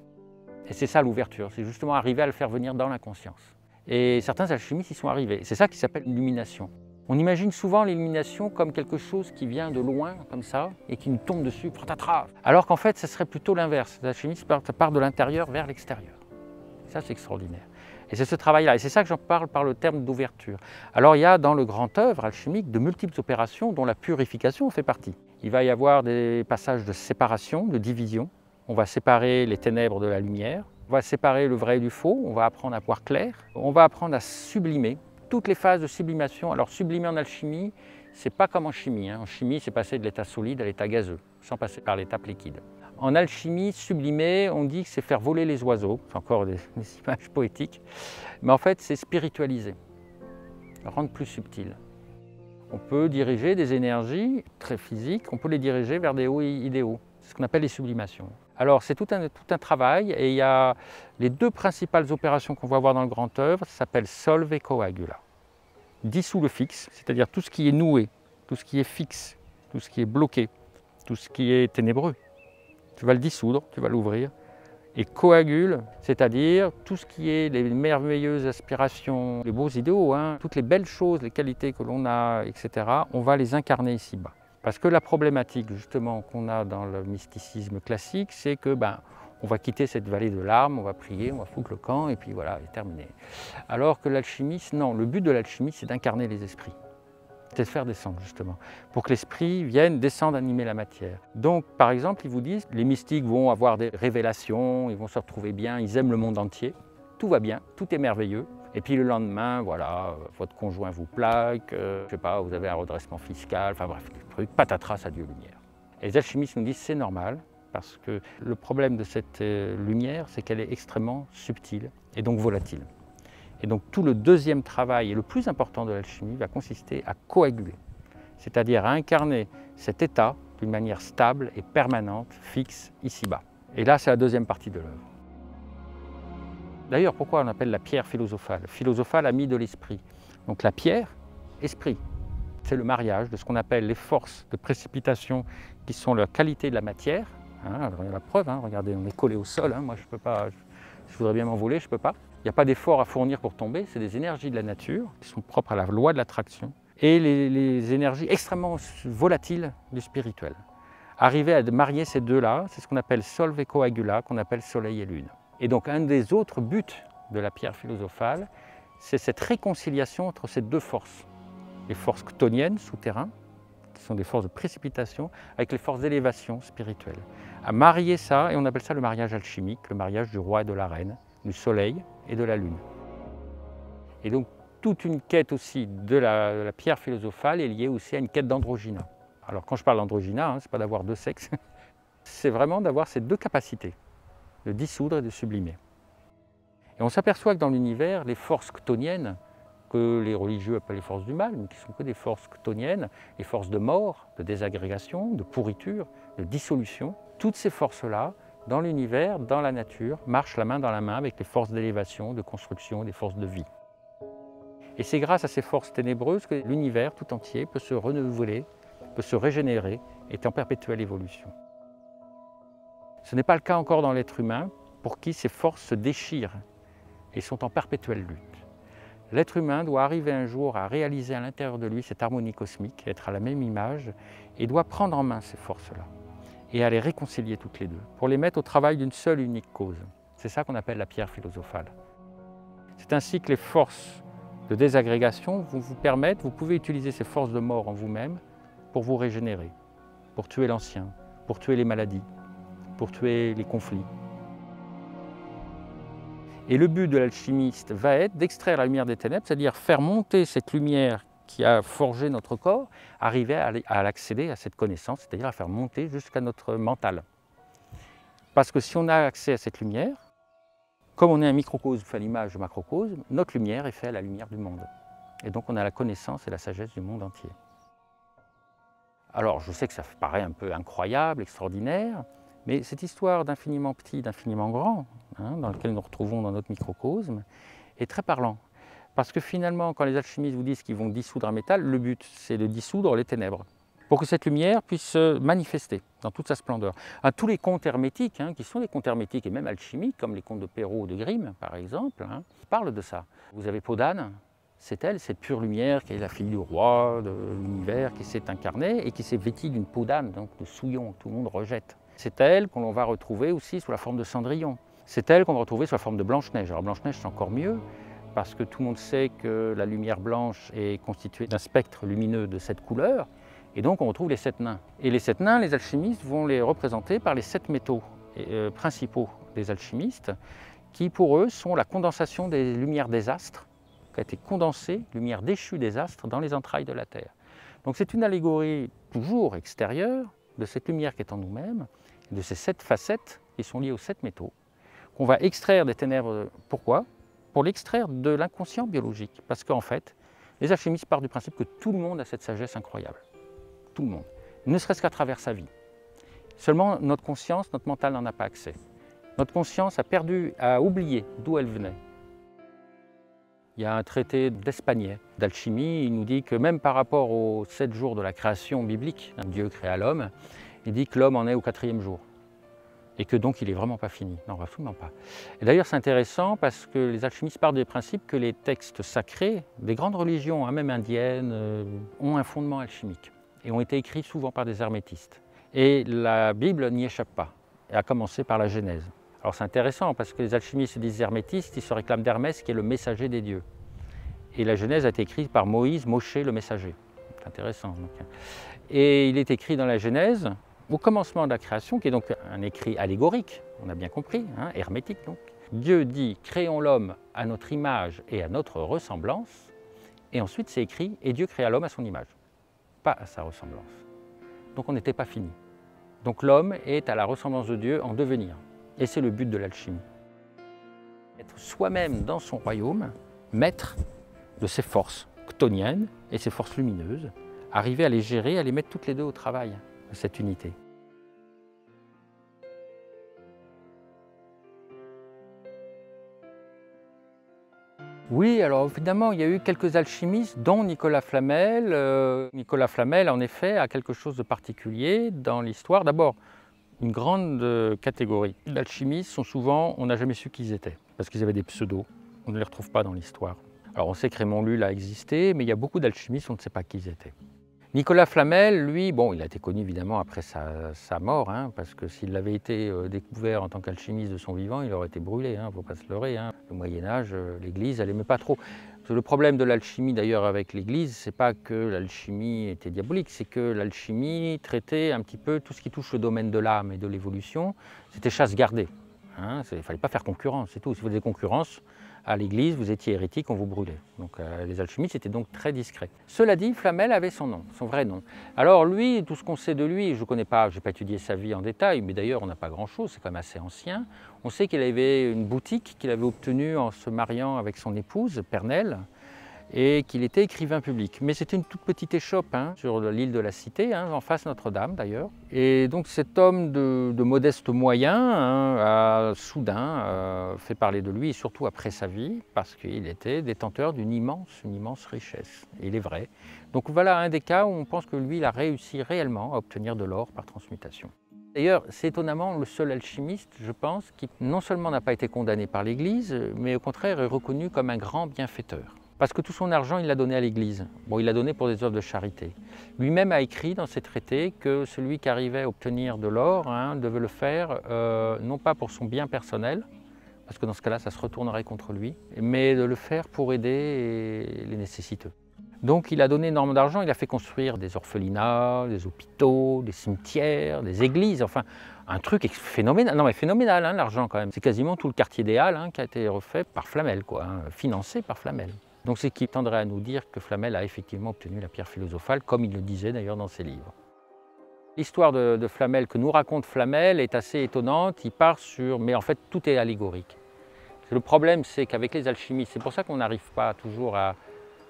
Speaker 1: Et c'est ça l'ouverture, c'est justement arriver à le faire venir dans l'inconscience. Et certains alchimistes y sont arrivés. C'est ça qui s'appelle l'illumination. On imagine souvent l'illumination comme quelque chose qui vient de loin, comme ça, et qui nous tombe dessus, patatras. Alors qu'en fait, ce serait plutôt l'inverse. L'alchimiste part de l'intérieur vers l'extérieur. Ça, c'est extraordinaire. Et c'est ce travail-là, et c'est ça que j'en parle par le terme d'ouverture. Alors il y a dans le grand œuvre alchimique de multiples opérations dont la purification fait partie. Il va y avoir des passages de séparation, de division. On va séparer les ténèbres de la lumière. On va séparer le vrai du faux. On va apprendre à voir clair. On va apprendre à sublimer. Toutes les phases de sublimation. Alors sublimer en alchimie, c'est pas comme en chimie. En chimie, c'est passer de l'état solide à l'état gazeux, sans passer par l'étape liquide. En alchimie, sublimer, on dit que c'est faire voler les oiseaux. C'est encore des images poétiques. Mais en fait, c'est spiritualiser, rendre plus subtil. On peut diriger des énergies très physiques, on peut les diriger vers des hauts idéaux. C'est ce qu'on appelle les sublimations. Alors c'est tout un travail et il y a les deux principales opérations qu'on va voir dans le grand œuvre, ça s'appelle solve et coagula. Dissout le fixe, c'est-à-dire tout ce qui est noué, tout ce qui est fixe, tout ce qui est bloqué, tout ce qui est ténébreux. Tu vas le dissoudre, tu vas l'ouvrir. Et coagule, c'est-à-dire tout ce qui est les merveilleuses aspirations, les beaux idéaux, toutes les belles choses, les qualités que l'on a, etc., on va les incarner ici-bas. Parce que la problématique justement qu'on a dans le mysticisme classique, c'est que on va quitter cette vallée de larmes, on va prier, on va foutre le camp et puis voilà, c'est terminé. Alors que l'alchimiste, non, le but de l'alchimie, c'est d'incarner les esprits. C'est de faire descendre justement, pour que l'esprit vienne descendre animer la matière. Donc par exemple, ils vous disent, les mystiques vont avoir des révélations, ils vont se retrouver bien, ils aiment le monde entier, tout va bien, tout est merveilleux. Et puis le lendemain, voilà, votre conjoint vous plaque, je sais pas, vous avez un redressement fiscal, enfin bref, truc, patatras, adieu lumière. Et les alchimistes nous disent c'est normal, parce que le problème de cette lumière, c'est qu'elle est extrêmement subtile et donc volatile. Et donc tout le deuxième travail et le plus important de l'alchimie va consister à coaguler, c'est-à-dire à incarner cet état d'une manière stable et permanente, fixe, ici-bas. Et là, c'est la deuxième partie de l'œuvre. D'ailleurs, pourquoi on appelle la pierre philosophale? Philosophale, ami de l'esprit. Donc la pierre, esprit. C'est le mariage de ce qu'on appelle les forces de précipitation qui sont la qualité de la matière. Alors, il y a la preuve, regardez, on est collé au sol, moi je peux pas, je voudrais bien m'envoler, je ne peux pas. Il n'y a pas d'effort à fournir pour tomber, c'est des énergies de la nature qui sont propres à la loi de l'attraction et les énergies extrêmement volatiles du spirituel. Arriver à marier ces deux-là, c'est ce qu'on appelle solve et coagula, qu'on appelle soleil et lune. Et donc un des autres buts de la pierre philosophale, c'est cette réconciliation entre ces deux forces. Les forces chtoniennes, souterraines, qui sont des forces de précipitation, avec les forces d'élévation spirituelle. À marier ça, et on appelle ça le mariage alchimique, le mariage du roi et de la reine, du soleil et de la lune. Et donc toute une quête aussi de la pierre philosophale est liée aussi à une quête d'androgyna. Alors quand je parle d'androgyna, ce n'est pas d'avoir deux sexes, c'est vraiment d'avoir ces deux capacités, de dissoudre et de sublimer. Et on s'aperçoit que dans l'univers, les forces chtoniennes, que les religieux appellent les forces du mal, mais qui ne sont que des forces chtoniennes, les forces de mort, de désagrégation, de pourriture, de dissolution, toutes ces forces-là, dans l'univers, dans la nature, marchent la main dans la main avec les forces d'élévation, de construction, des forces de vie. Et c'est grâce à ces forces ténébreuses que l'univers tout entier peut se renouveler, peut se régénérer, est en perpétuelle évolution. Ce n'est pas le cas encore dans l'être humain, pour qui ces forces se déchirent et sont en perpétuelle lutte. L'être humain doit arriver un jour à réaliser à l'intérieur de lui cette harmonie cosmique, être à la même image, et doit prendre en main ces forces-là, et à les réconcilier toutes les deux, pour les mettre au travail d'une seule et unique cause. C'est ça qu'on appelle la pierre philosophale. C'est ainsi que les forces de désagrégation vont vous permettre, vous pouvez utiliser ces forces de mort en vous-même pour vous régénérer, pour tuer l'ancien, pour tuer les maladies, pour tuer les conflits. Et le but de l'alchimiste va être d'extraire la lumière des ténèbres, c'est-à-dire faire monter cette lumière qui a forgé notre corps, arriver à l'accéder à cette connaissance, c'est-à-dire à faire monter jusqu'à notre mental. Parce que si on a accès à cette lumière, comme on est un microcosme fait à l'image du macrocosme, notre lumière est faite à la lumière du monde. Et donc on a la connaissance et la sagesse du monde entier. Alors je sais que ça paraît un peu incroyable, extraordinaire, mais cette histoire d'infiniment petit, d'infiniment grand, dans lequel nous nous retrouvons dans notre microcosme, est très parlant. Parce que finalement, quand les alchimistes vous disent qu'ils vont dissoudre un métal, le but, c'est de dissoudre les ténèbres, pour que cette lumière puisse se manifester dans toute sa splendeur. Tous les contes hermétiques, qui sont des contes hermétiques et même alchimiques, comme les contes de Perrault ou de Grimm, par exemple, parlent de ça. Vous avez Podane, c'est elle, cette pure lumière qui est la fille du roi, de l'univers, qui s'est incarnée et qui s'est vêtie d'une peau d'âne, donc de souillon, que tout le monde rejette. C'est elle qu'on va retrouver aussi sous la forme de Cendrillon. C'est elle qu'on va retrouver sous la forme de Blanche-Neige. Alors Blanche-Neige, c'est encore mieux, parce que tout le monde sait que la lumière blanche est constituée d'un spectre lumineux de cette couleur, et donc on retrouve les 7 nains. Et les 7 nains, les alchimistes vont les représenter par les 7 métaux principaux des alchimistes, qui pour eux sont la condensation des lumières des astres, qui a été condensée, lumière déchue des astres, dans les entrailles de la Terre. Donc c'est une allégorie toujours extérieure de cette lumière qui est en nous-mêmes, de ces 7 facettes qui sont liées aux 7 métaux, qu'on va extraire des ténèbres. Pourquoi? Pour l'extraire de l'inconscient biologique. Parce qu'en fait, les alchimistes partent du principe que tout le monde a cette sagesse incroyable. Tout le monde. Ne serait-ce qu'à travers sa vie. Seulement, notre conscience, notre mental n'en a pas accès. Notre conscience a oublié d'où elle venait. Il y a un traité d'Espagnet d'alchimie, il nous dit que même par rapport aux 7 jours de la création biblique, Dieu créa l'homme, il dit que l'homme en est au 4e jour. Et que donc il n'est vraiment pas fini. Non, absolument pas. Et d'ailleurs c'est intéressant parce que les alchimistes partent du principe que les textes sacrés des grandes religions, même indiennes, ont un fondement alchimique et ont été écrits souvent par des hermétistes. Et la Bible n'y échappe pas, et à commencer par la Genèse. Alors c'est intéressant parce que les alchimistes se disent hermétistes, ils se réclament d'Hermès qui est le messager des dieux. Et la Genèse a été écrite par Moïse, Mosché le messager. c'est intéressant. Donc. Et il est écrit dans la Genèse, au commencement de la création, qui est donc un écrit allégorique, on a bien compris, hein, hermétique donc. Dieu dit « Créons l'homme à notre image et à notre ressemblance ». Et ensuite c'est écrit « Et Dieu créa l'homme à son image », pas à sa ressemblance. Donc on n'était pas fini. Donc l'homme est à la ressemblance de Dieu en devenir. Et c'est le but de l'alchimie. Être soi-même dans son royaume, maître de ses forces chtoniennes et ses forces lumineuses, arriver à les gérer, à les mettre toutes les deux au travail de cette unité. Oui, alors évidemment, il y a eu quelques alchimistes, dont Nicolas Flamel. Nicolas Flamel, en effet, a quelque chose de particulier dans l'histoire. D'abord, une grande catégorie d'alchimistes sont souvent, on n'a jamais su qui ils étaient, parce qu'ils avaient des pseudos. On ne les retrouve pas dans l'histoire. Alors on sait que Raymond Lull a existé, mais il y a beaucoup d'alchimistes, on ne sait pas qui ils étaient. Nicolas Flamel, lui, bon, il a été connu évidemment après sa mort, hein, parce que s'il avait été découvert en tant qu'alchimiste de son vivant, il aurait été brûlé, il ne faut pas se leurrer. Hein. Le Moyen-Âge, l'Église, elle n'aimait pas trop. Le problème de l'alchimie d'ailleurs avec l'Église, c'est pas que l'alchimie était diabolique, c'est que l'alchimie traitait un petit peu tout ce qui touche le domaine de l'âme et de l'évolution, c'était chasse gardée. Hein, il ne fallait pas faire concurrence, c'est tout. Si vous faisiez concurrence à l'Église, vous étiez hérétique, on vous brûlait. Donc les alchimistes étaient donc très discrets. Cela dit, Flamel avait son nom, son vrai nom. Alors lui, tout ce qu'on sait de lui, je ne connais pas, je n'ai pas étudié sa vie en détail, mais d'ailleurs on n'a pas grand-chose, c'est quand même assez ancien. On sait qu'il avait une boutique qu'il avait obtenue en se mariant avec son épouse, Pernelle, et qu'il était écrivain public. Mais c'était une toute petite échoppe hein, sur l'île de la Cité, hein, en face Notre-Dame d'ailleurs. Et donc cet homme de modeste moyen hein, a soudain fait parler de lui, et surtout après sa vie, parce qu'il était détenteur d'une immense richesse. Et il est vrai. Donc voilà un des cas où on pense que lui, il a réussi réellement à obtenir de l'or par transmutation. D'ailleurs, c'est étonnamment le seul alchimiste, je pense, qui non seulement n'a pas été condamné par l'Église, mais au contraire est reconnu comme un grand bienfaiteur. Parce que tout son argent, il l'a donné à l'Église. Bon, il l'a donné pour des œuvres de charité. Lui-même a écrit dans ses traités que celui qui arrivait à obtenir de l'or hein, devait le faire non pas pour son bien personnel, parce que dans ce cas-là, ça se retournerait contre lui, mais de le faire pour aider les nécessiteux. Donc il a donné énormément d'argent, il a fait construire des orphelinats, des hôpitaux, des cimetières, des églises, enfin un truc phénoménal, non mais phénoménal hein, l'argent quand même. C'est quasiment tout le quartier des Halles hein, qui a été refait par Flamel, quoi, hein, financé par Flamel. Donc c'est ce qui tendrait à nous dire que Flamel a effectivement obtenu la pierre philosophale, comme il le disait d'ailleurs dans ses livres. L'histoire de Flamel que nous raconte Flamel est assez étonnante, il part sur... mais en fait tout est allégorique. Le problème c'est qu'avec les alchimistes, c'est pour ça qu'on n'arrive pas toujours à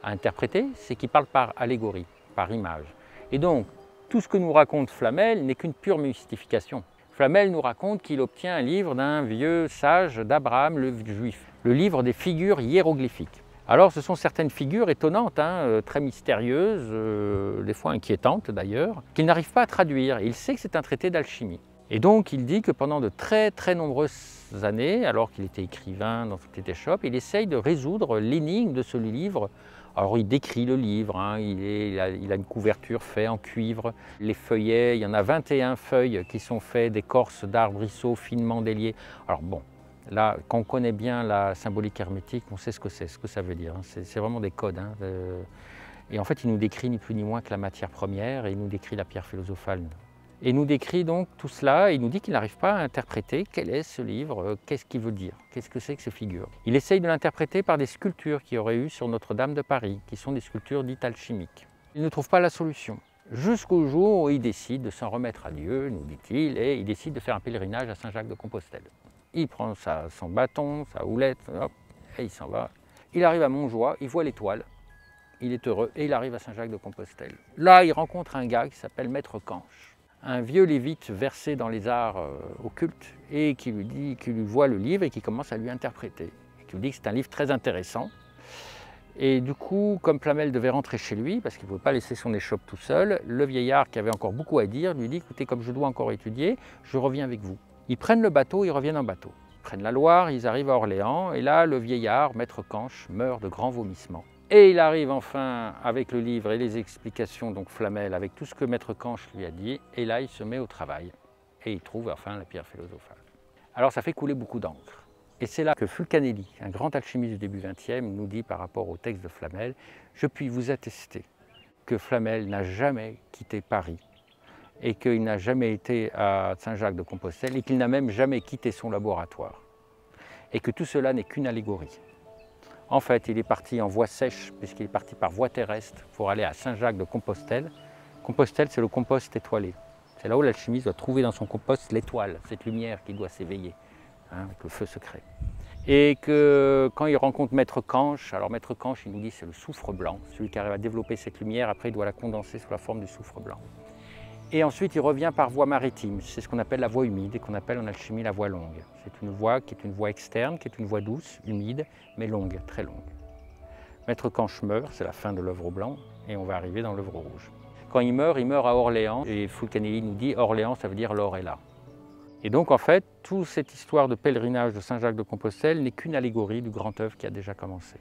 Speaker 1: interpréter, c'est qu'il parle par allégorie, par image. Et donc, tout ce que nous raconte Flamel n'est qu'une pure mystification. Flamel nous raconte qu'il obtient un livre d'un vieux sage d'Abraham le Juif, le livre des figures hiéroglyphiques. Alors ce sont certaines figures étonnantes, hein, très mystérieuses, des fois inquiétantes d'ailleurs, qu'il n'arrive pas à traduire. Il sait que c'est un traité d'alchimie. Et donc il dit que pendant de très nombreuses années, alors qu'il était écrivain dans cette échoppe, il essaye de résoudre l'énigme de ce livre. Alors il décrit le livre, hein, il a une couverture faite en cuivre, les feuillets, il y en a 21 feuilles qui sont faites d'écorce d'arbrisseaux finement déliées. Alors bon, là, quand on connaît bien la symbolique hermétique, on sait ce que ça veut dire. Hein. C'est vraiment des codes. Hein, et en fait, il nous décrit ni plus ni moins que la matière première et il nous décrit la pierre philosophale. Et il nous décrit donc tout cela et il nous dit qu'il n'arrive pas à interpréter quel est ce livre, qu'est-ce qu'il veut dire, qu'est-ce que c'est que ces figures. Il essaye de l'interpréter par des sculptures qu'il y aurait eu sur Notre-Dame de Paris, qui sont des sculptures dites alchimiques. Il ne trouve pas la solution, jusqu'au jour où il décide de s'en remettre à Dieu, nous dit-il, et il décide de faire un pèlerinage à Saint-Jacques-de-Compostelle. Il prend son bâton, sa houlette, hop, et il s'en va. Il arrive à Montjoie, il voit l'étoile, il est heureux, et il arrive à Saint-Jacques-de-Compostelle. Là, il rencontre un gars qui s'appelle Maître Canche, un vieux lévite versé dans les arts occultes et qui lui voit le livre et qui commence à lui interpréter. Et qui lui dit que c'est un livre très intéressant. Et du coup, comme Flamel devait rentrer chez lui, parce qu'il ne pouvait pas laisser son échoppe tout seul, le vieillard qui avait encore beaucoup à dire lui dit « Écoutez, comme je dois encore étudier, je reviens avec vous ». Ils prennent le bateau, ils reviennent en bateau. Ils prennent la Loire, ils arrivent à Orléans et là, le vieillard, Maître Canche, meurt de grands vomissements. Et il arrive enfin avec le livre et les explications, donc Flamel, avec tout ce que Maître Canche lui a dit, et là il se met au travail, et il trouve enfin la pierre philosophale. Alors ça fait couler beaucoup d'encre. Et c'est là que Fulcanelli, un grand alchimiste du début XXe, nous dit par rapport au texte de Flamel, « Je puis vous attester que Flamel n'a jamais quitté Paris et qu'il n'a jamais été à Saint-Jacques-de-Compostelle et qu'il n'a même jamais quitté son laboratoire. Et que tout cela n'est qu'une allégorie. En fait, il est parti en voie sèche, puisqu'il est parti par voie terrestre pour aller à Saint-Jacques-de-Compostelle. Compostelle, c'est le compost étoilé. C'est là où l'alchimiste doit trouver dans son compost l'étoile, cette lumière qui doit s'éveiller, avec le feu secret. Et que quand il rencontre Maître Canche, alors Maître Canche, il nous dit c'est le soufre blanc, celui qui arrive à développer cette lumière, après il doit la condenser sous la forme du soufre blanc. Et ensuite il revient par voie maritime, c'est ce qu'on appelle la voie humide et qu'on appelle en alchimie la voie longue. C'est une voie qui est une voie externe, qui est une voie douce, humide, mais longue, très longue. Maître Canche meurt, c'est la fin de l'œuvre blanc, et on va arriver dans l'œuvre rouge. Quand il meurt à Orléans, et Fulcanelli nous dit Orléans, ça veut dire l'or est là. Et donc en fait, toute cette histoire de pèlerinage de Saint-Jacques-de-Compostelle n'est qu'une allégorie du grand œuvre qui a déjà commencé.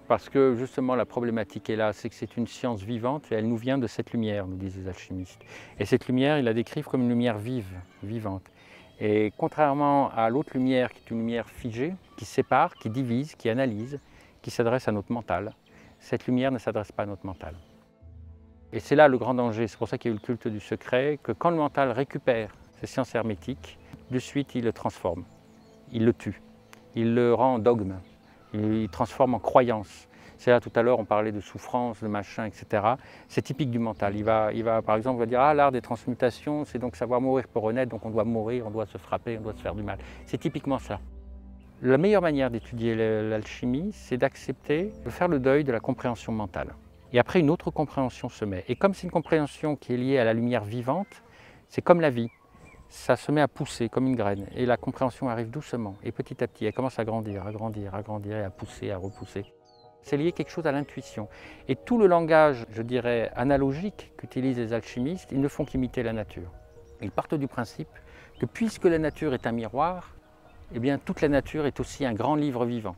Speaker 1: Parce que justement la problématique est là, c'est que c'est une science vivante et elle nous vient de cette lumière, nous disent les alchimistes. Et cette lumière, ils la décrivent comme une lumière vive, vivante. Et contrairement à l'autre lumière qui est une lumière figée, qui sépare, qui divise, qui analyse, qui s'adresse à notre mental, cette lumière ne s'adresse pas à notre mental. Et c'est là le grand danger, c'est pour ça qu'il y a eu le culte du secret, que quand le mental récupère ces sciences hermétiques, de suite il le transforme, il le tue, il le rend dogme, il transforme en croyance. C'est là tout à l'heure on parlait de souffrance, de machin, etc. C'est typique du mental. Il va par exemple dire ah l'art des transmutations, c'est donc savoir mourir pour renaître, donc on doit mourir, on doit se frapper, on doit se faire du mal. C'est typiquement ça. La meilleure manière d'étudier l'alchimie, c'est d'accepter de faire le deuil de la compréhension mentale. Et après, une autre compréhension se met. Et comme c'est une compréhension qui est liée à la lumière vivante, c'est comme la vie. Ça se met à pousser comme une graine. Et la compréhension arrive doucement. Et petit à petit, elle commence à grandir, à grandir, à grandir, et à pousser, à repousser. C'est lié quelque chose à l'intuition. Et tout le langage, je dirais, analogique qu'utilisent les alchimistes, ils ne font qu'imiter la nature. Ils partent du principe que puisque la nature est un miroir, eh bien, toute la nature est aussi un grand livre vivant.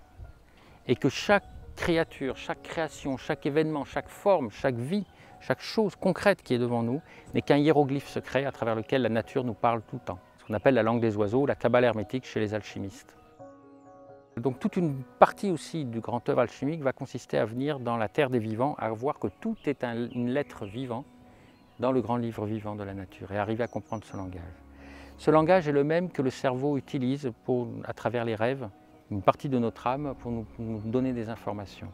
Speaker 1: Et que chaque créature, chaque création, chaque événement, chaque forme, chaque vie, chaque chose concrète qui est devant nous n'est qu'un hiéroglyphe secret à travers lequel la nature nous parle tout le temps. Ce qu'on appelle la langue des oiseaux, la kabbale hermétique chez les alchimistes. Donc toute une partie aussi du grand œuvre alchimique va consister à venir dans la terre des vivants, à voir que tout est une lettre vivante dans le grand livre vivant de la nature et arriver à comprendre ce langage. Ce langage est le même que le cerveau utilise à travers les rêves, une partie de notre âme pour nous donner des informations.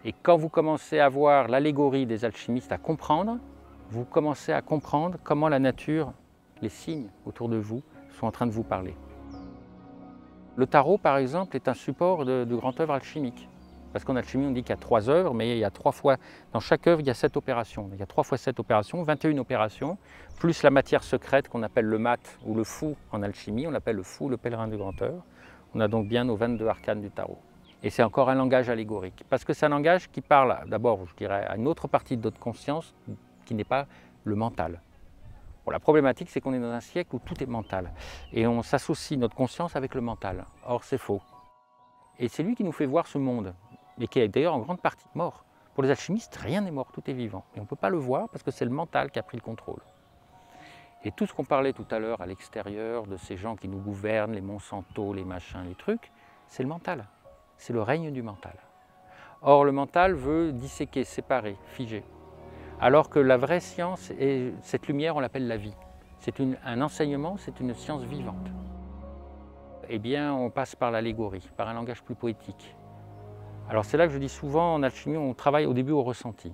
Speaker 1: Et quand vous commencez à voir l'allégorie des alchimistes à comprendre, vous commencez à comprendre comment la nature, les signes autour de vous, sont en train de vous parler. Le tarot, par exemple, est un support de grand œuvre alchimique. Parce qu'en alchimie, on dit qu'il y a 3 œuvres, mais il y a 3 fois, dans chaque œuvre, il y a 7 opérations. Il y a 3 fois 7 opérations, 21 opérations, plus la matière secrète qu'on appelle le mat ou le fou en alchimie. On l'appelle le fou, le pèlerin du grand œuvre. On a donc bien nos 22 arcanes du tarot. Et c'est encore un langage allégorique. Parce que c'est un langage qui parle, d'abord, je dirais, à une autre partie de notre conscience qui n'est pas le mental. Bon, la problématique, c'est qu'on est dans un siècle où tout est mental. Et on s'associe notre conscience avec le mental. Or, c'est faux. Et c'est lui qui nous fait voir ce monde, et qui est d'ailleurs en grande partie mort. Pour les alchimistes, rien n'est mort, tout est vivant. Et on ne peut pas le voir parce que c'est le mental qui a pris le contrôle. Et tout ce qu'on parlait tout à l'heure à l'extérieur, de ces gens qui nous gouvernent, les Monsanto, les machins, les trucs, c'est le mental. C'est le règne du mental. Or, le mental veut disséquer, séparer, figer. Alors que la vraie science, et cette lumière, on l'appelle la vie. C'est un enseignement, c'est une science vivante. Eh bien, on passe par l'allégorie, par un langage plus poétique. Alors c'est là que je dis souvent, en alchimie, on travaille au début au ressenti.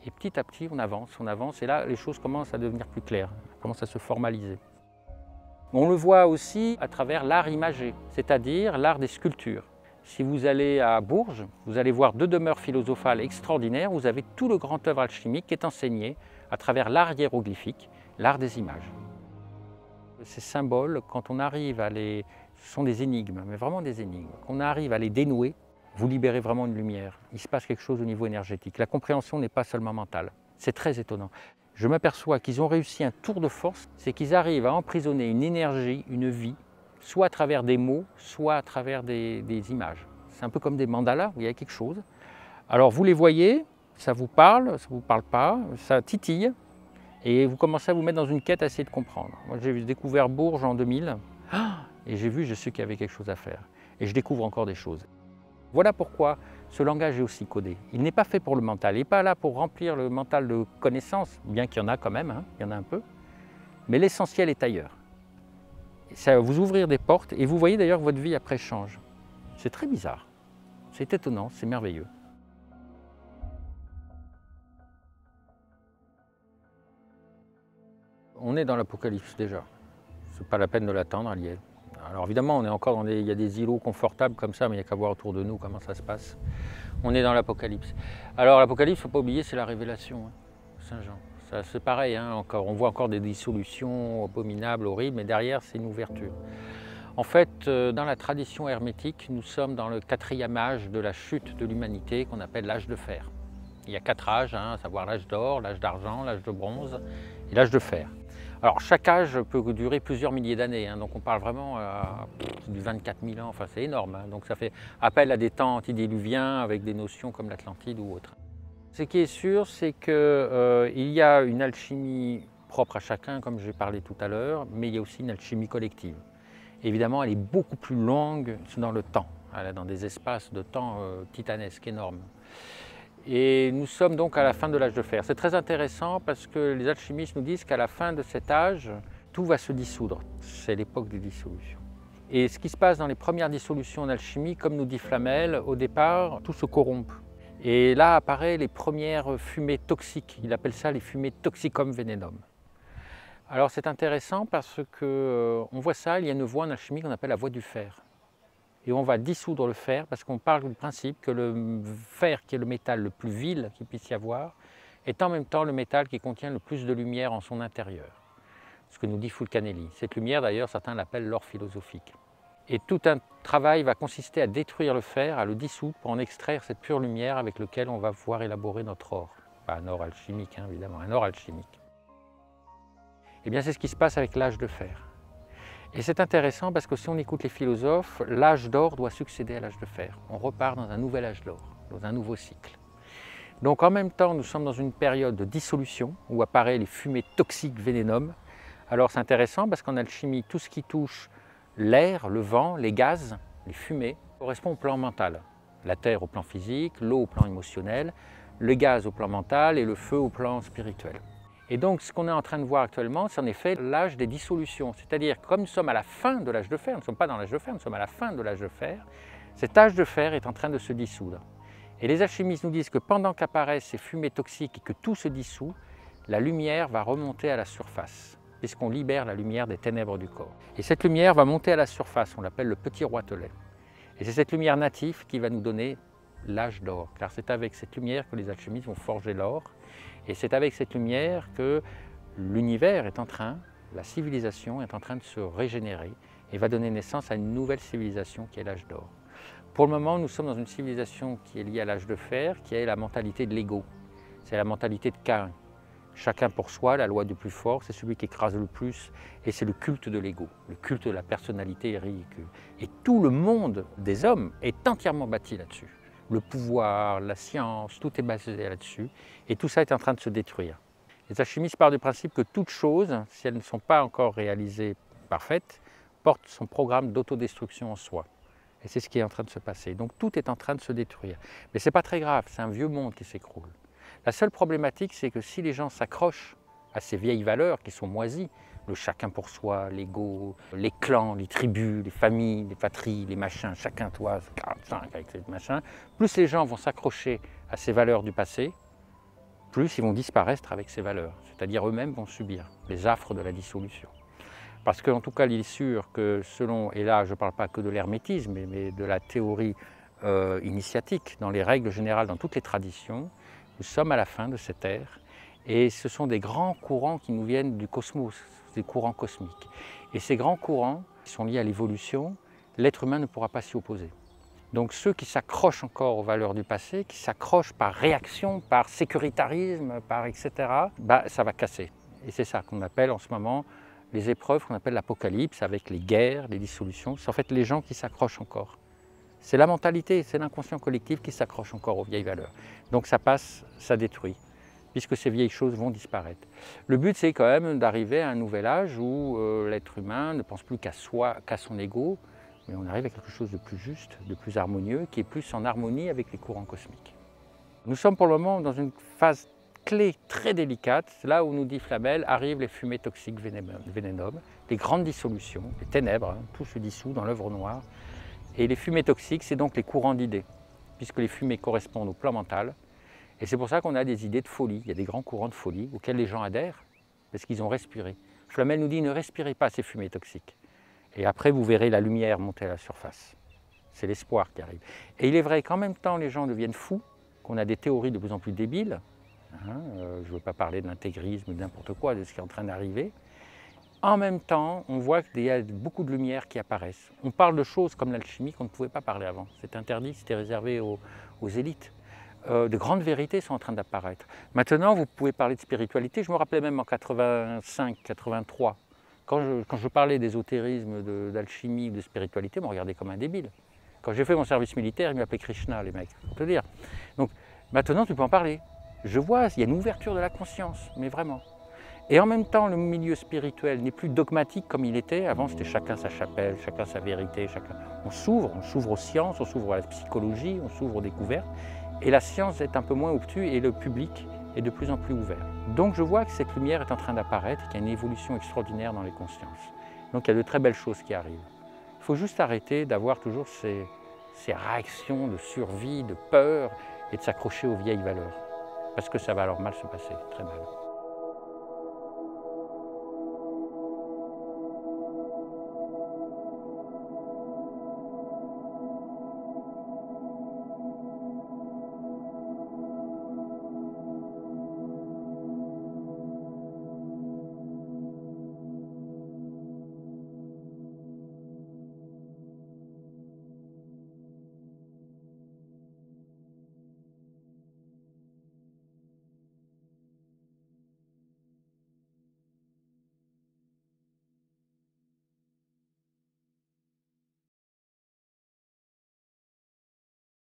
Speaker 1: Et petit à petit, on avance, et là, les choses commencent à devenir plus claires, commencent à se formaliser. On le voit aussi à travers l'art imagé, c'est-à-dire l'art des sculptures. Si vous allez à Bourges, vous allez voir 2 demeures philosophales extraordinaires. Vous avez tout le grand œuvre alchimique qui est enseigné à travers l'art hiéroglyphique, l'art des images. Ces symboles, quand on arrive à les... Ce sont des énigmes, mais vraiment des énigmes. Quand on arrive à les dénouer, vous libérez vraiment une lumière. Il se passe quelque chose au niveau énergétique. La compréhension n'est pas seulement mentale. C'est très étonnant. Je m'aperçois qu'ils ont réussi un tour de force, c'est qu'ils arrivent à emprisonner une énergie, une vie, soit à travers des mots, soit à travers des images. C'est un peu comme des mandalas, où il y a quelque chose. Alors vous les voyez, ça vous parle pas, ça titille, et vous commencez à vous mettre dans une quête à essayer de comprendre. Moi j'ai découvert Bourges en 2000. et j'ai su qu'il y avait quelque chose à faire. Et je découvre encore des choses. Voilà pourquoi ce langage est aussi codé. Il n'est pas fait pour le mental, il n'est pas là pour remplir le mental de connaissances, bien qu'il y en a quand même, hein, il y en a un peu, mais l'essentiel est ailleurs. Ça va vous ouvrir des portes et vous voyez d'ailleurs que votre vie après change. C'est très bizarre, c'est étonnant, c'est merveilleux. On est dans l'Apocalypse déjà, c'est pas la peine de l'attendre, elle y est. Alors évidemment, on est encore il y a des îlots confortables comme ça, mais il n'y a qu'à voir autour de nous comment ça se passe. On est dans l'Apocalypse. Alors l'Apocalypse, il ne faut pas oublier, c'est la révélation, hein, Saint-Jean. C'est pareil, hein, on voit encore des dissolutions abominables, horribles, mais derrière, c'est une ouverture. En fait, dans la tradition hermétique, nous sommes dans le 4e âge de la chute de l'humanité qu'on appelle l'âge de fer. Il y a 4 âges, hein, à savoir l'âge d'or, l'âge d'argent, l'âge de bronze et l'âge de fer. Alors chaque âge peut durer plusieurs milliers d'années, hein, donc on parle vraiment du 24 000 ans, enfin c'est énorme, hein, donc ça fait appel à des temps antidiluviens avec des notions comme l'Atlantide ou autre. Ce qui est sûr, c'est qu'il y a une alchimie propre à chacun, comme j'ai parlé tout à l'heure, mais il y a aussi une alchimie collective. Évidemment, elle est beaucoup plus longue dans le temps, elle est dans des espaces de temps titanesques, énormes. Et nous sommes donc à la fin de l'âge de fer. C'est très intéressant parce que les alchimistes nous disent qu'à la fin de cet âge, tout va se dissoudre. C'est l'époque des dissolutions. Et ce qui se passe dans les premières dissolutions en alchimie, comme nous dit Flamel, au départ, tout se corrompt. Et là apparaissent les premières fumées toxiques. Il appelle ça les fumées toxicum venenum. Alors c'est intéressant parce qu'on voit ça, il y a une voie en alchimie qu'on appelle la voie du fer. Et on va dissoudre le fer parce qu'on parle du principe que le fer, qui est le métal le plus vil qu'il puisse y avoir, est en même temps le métal qui contient le plus de lumière en son intérieur. Ce que nous dit Fulcanelli. Cette lumière, d'ailleurs, certains l'appellent l'or philosophique. Et tout un travail va consister à détruire le fer, à le dissoudre pour en extraire cette pure lumière avec laquelle on va pouvoir élaborer notre or. Pas un or alchimique, hein, évidemment, un or alchimique. Eh bien, c'est ce qui se passe avec l'âge de fer. Et c'est intéressant parce que si on écoute les philosophes, l'âge d'or doit succéder à l'âge de fer. On repart dans un nouvel âge d'or, dans un nouveau cycle. Donc en même temps, nous sommes dans une période de dissolution où apparaissent les fumées toxiques vénénum. Alors c'est intéressant parce qu'en alchimie, tout ce qui touche l'air, le vent, les gaz, les fumées, correspond au plan mental. La terre au plan physique, l'eau au plan émotionnel, le gaz au plan mental et le feu au plan spirituel. Et donc, ce qu'on est en train de voir actuellement, c'est en effet l'âge des dissolutions. C'est-à-dire, comme nous sommes à la fin de l'âge de fer, nous ne sommes pas dans l'âge de fer, nous sommes à la fin de l'âge de fer, cet âge de fer est en train de se dissoudre. Et les alchimistes nous disent que pendant qu'apparaissent ces fumées toxiques et que tout se dissout, la lumière va remonter à la surface, puisqu'on libère la lumière des ténèbres du corps. Et cette lumière va monter à la surface, on l'appelle le petit roitelet. Et c'est cette lumière native qui va nous donner l'âge d'or, car c'est avec cette lumière que les alchimistes vont forger l'or. Et c'est avec cette lumière que l'univers est en train, la civilisation est en train de se régénérer et va donner naissance à une nouvelle civilisation qui est l'âge d'or. Pour le moment, nous sommes dans une civilisation qui est liée à l'âge de fer, qui est la mentalité de l'ego. C'est la mentalité de Caïn. Chacun pour soi, la loi du plus fort, c'est celui qui écrase le plus, et c'est le culte de l'ego, le culte de la personnalité ridicule. Et tout le monde des hommes est entièrement bâti là-dessus. Le pouvoir, la science, tout est basé là-dessus, et tout ça est en train de se détruire. Les alchimistes partent du principe que toute chose, si elles ne sont pas encore réalisées parfaites, porte son programme d'autodestruction en soi. Et c'est ce qui est en train de se passer. Donc tout est en train de se détruire. Mais ce n'est pas très grave, c'est un vieux monde qui s'écroule. La seule problématique, c'est que si les gens s'accrochent à ces vieilles valeurs qui sont moisies, le chacun pour soi, l'ego, les clans, les tribus, les familles, les patries, les machins, chacun toi, 45 avec ces machins, plus les gens vont s'accrocher à ces valeurs du passé, plus ils vont disparaître avec ces valeurs, c'est-à-dire eux-mêmes vont subir les affres de la dissolution. Parce qu'en tout cas, il est sûr que selon, et là je ne parle pas que de l'hermétisme, mais de la théorie initiatique, dans les règles générales, dans toutes les traditions, nous sommes à la fin de cette ère, et ce sont des grands courants qui nous viennent du cosmos, des courants cosmiques. Et ces grands courants qui sont liés à l'évolution, l'être humain ne pourra pas s'y opposer. Donc ceux qui s'accrochent encore aux valeurs du passé, qui s'accrochent par réaction, par sécuritarisme, par etc., ça va casser. Et c'est ça qu'on appelle en ce moment les épreuves qu'on appelle l'apocalypse, avec les guerres, les dissolutions. C'est en fait les gens qui s'accrochent encore. C'est la mentalité, c'est l'inconscient collectif qui s'accroche encore aux vieilles valeurs. Donc ça passe, ça détruit. puisque ces vieilles choses vont disparaître. Le but, c'est quand même d'arriver à un nouvel âge où l'être humain ne pense plus qu'à soi, qu'à son ego, mais on arrive à quelque chose de plus juste, de plus harmonieux, qui est plus en harmonie avec les courants cosmiques. Nous sommes pour le moment dans une phase clé très délicate, là où nous dit Flamel, arrivent les fumées toxiques vénéneuses, les grandes dissolutions, les ténèbres, hein, tout se dissout dans l'œuvre noire. Et les fumées toxiques, c'est donc les courants d'idées, puisque les fumées correspondent au plan mental. Et c'est pour ça qu'on a des idées de folie, il y a des grands courants de folie auxquels les gens adhèrent, parce qu'ils ont respiré. Flamel nous dit, ne respirez pas ces fumées toxiques. Et après, vous verrez la lumière monter à la surface. C'est l'espoir qui arrive. Et il est vrai qu'en même temps, les gens deviennent fous, qu'on a des théories de plus en plus débiles. Je ne veux pas parler de l'intégrisme ou de n'importe quoi, de ce qui est en train d'arriver. En même temps, on voit qu'il y a beaucoup de lumière qui apparaissent. On parle de choses comme l'alchimie qu'on ne pouvait pas parler avant. C'est interdit, c'était réservé aux élites. De grandes vérités sont en train d'apparaître. Maintenant, vous pouvez parler de spiritualité. Je me rappelais même en 85, 83, quand je parlais d'ésotérisme, d'alchimie, de spiritualité, on me regardait comme un débile. Quand j'ai fait mon service militaire, ils m'appelaient Krishna, les mecs, pour te dire. Donc maintenant, tu peux en parler. Je vois, il y a une ouverture de la conscience, mais vraiment. Et en même temps, le milieu spirituel n'est plus dogmatique comme il était. Avant, c'était chacun sa chapelle, chacun sa vérité. On s'ouvre aux sciences, on s'ouvre à la psychologie, on s'ouvre aux découvertes. Et la science est un peu moins obtuse et le public est de plus en plus ouvert. Donc je vois que cette lumière est en train d'apparaître, qu'il y a une évolution extraordinaire dans les consciences. Donc il y a de très belles choses qui arrivent. Il faut juste arrêter d'avoir toujours ces réactions de survie, de peur et de s'accrocher aux vieilles valeurs. Parce que ça va alors mal se passer, très mal.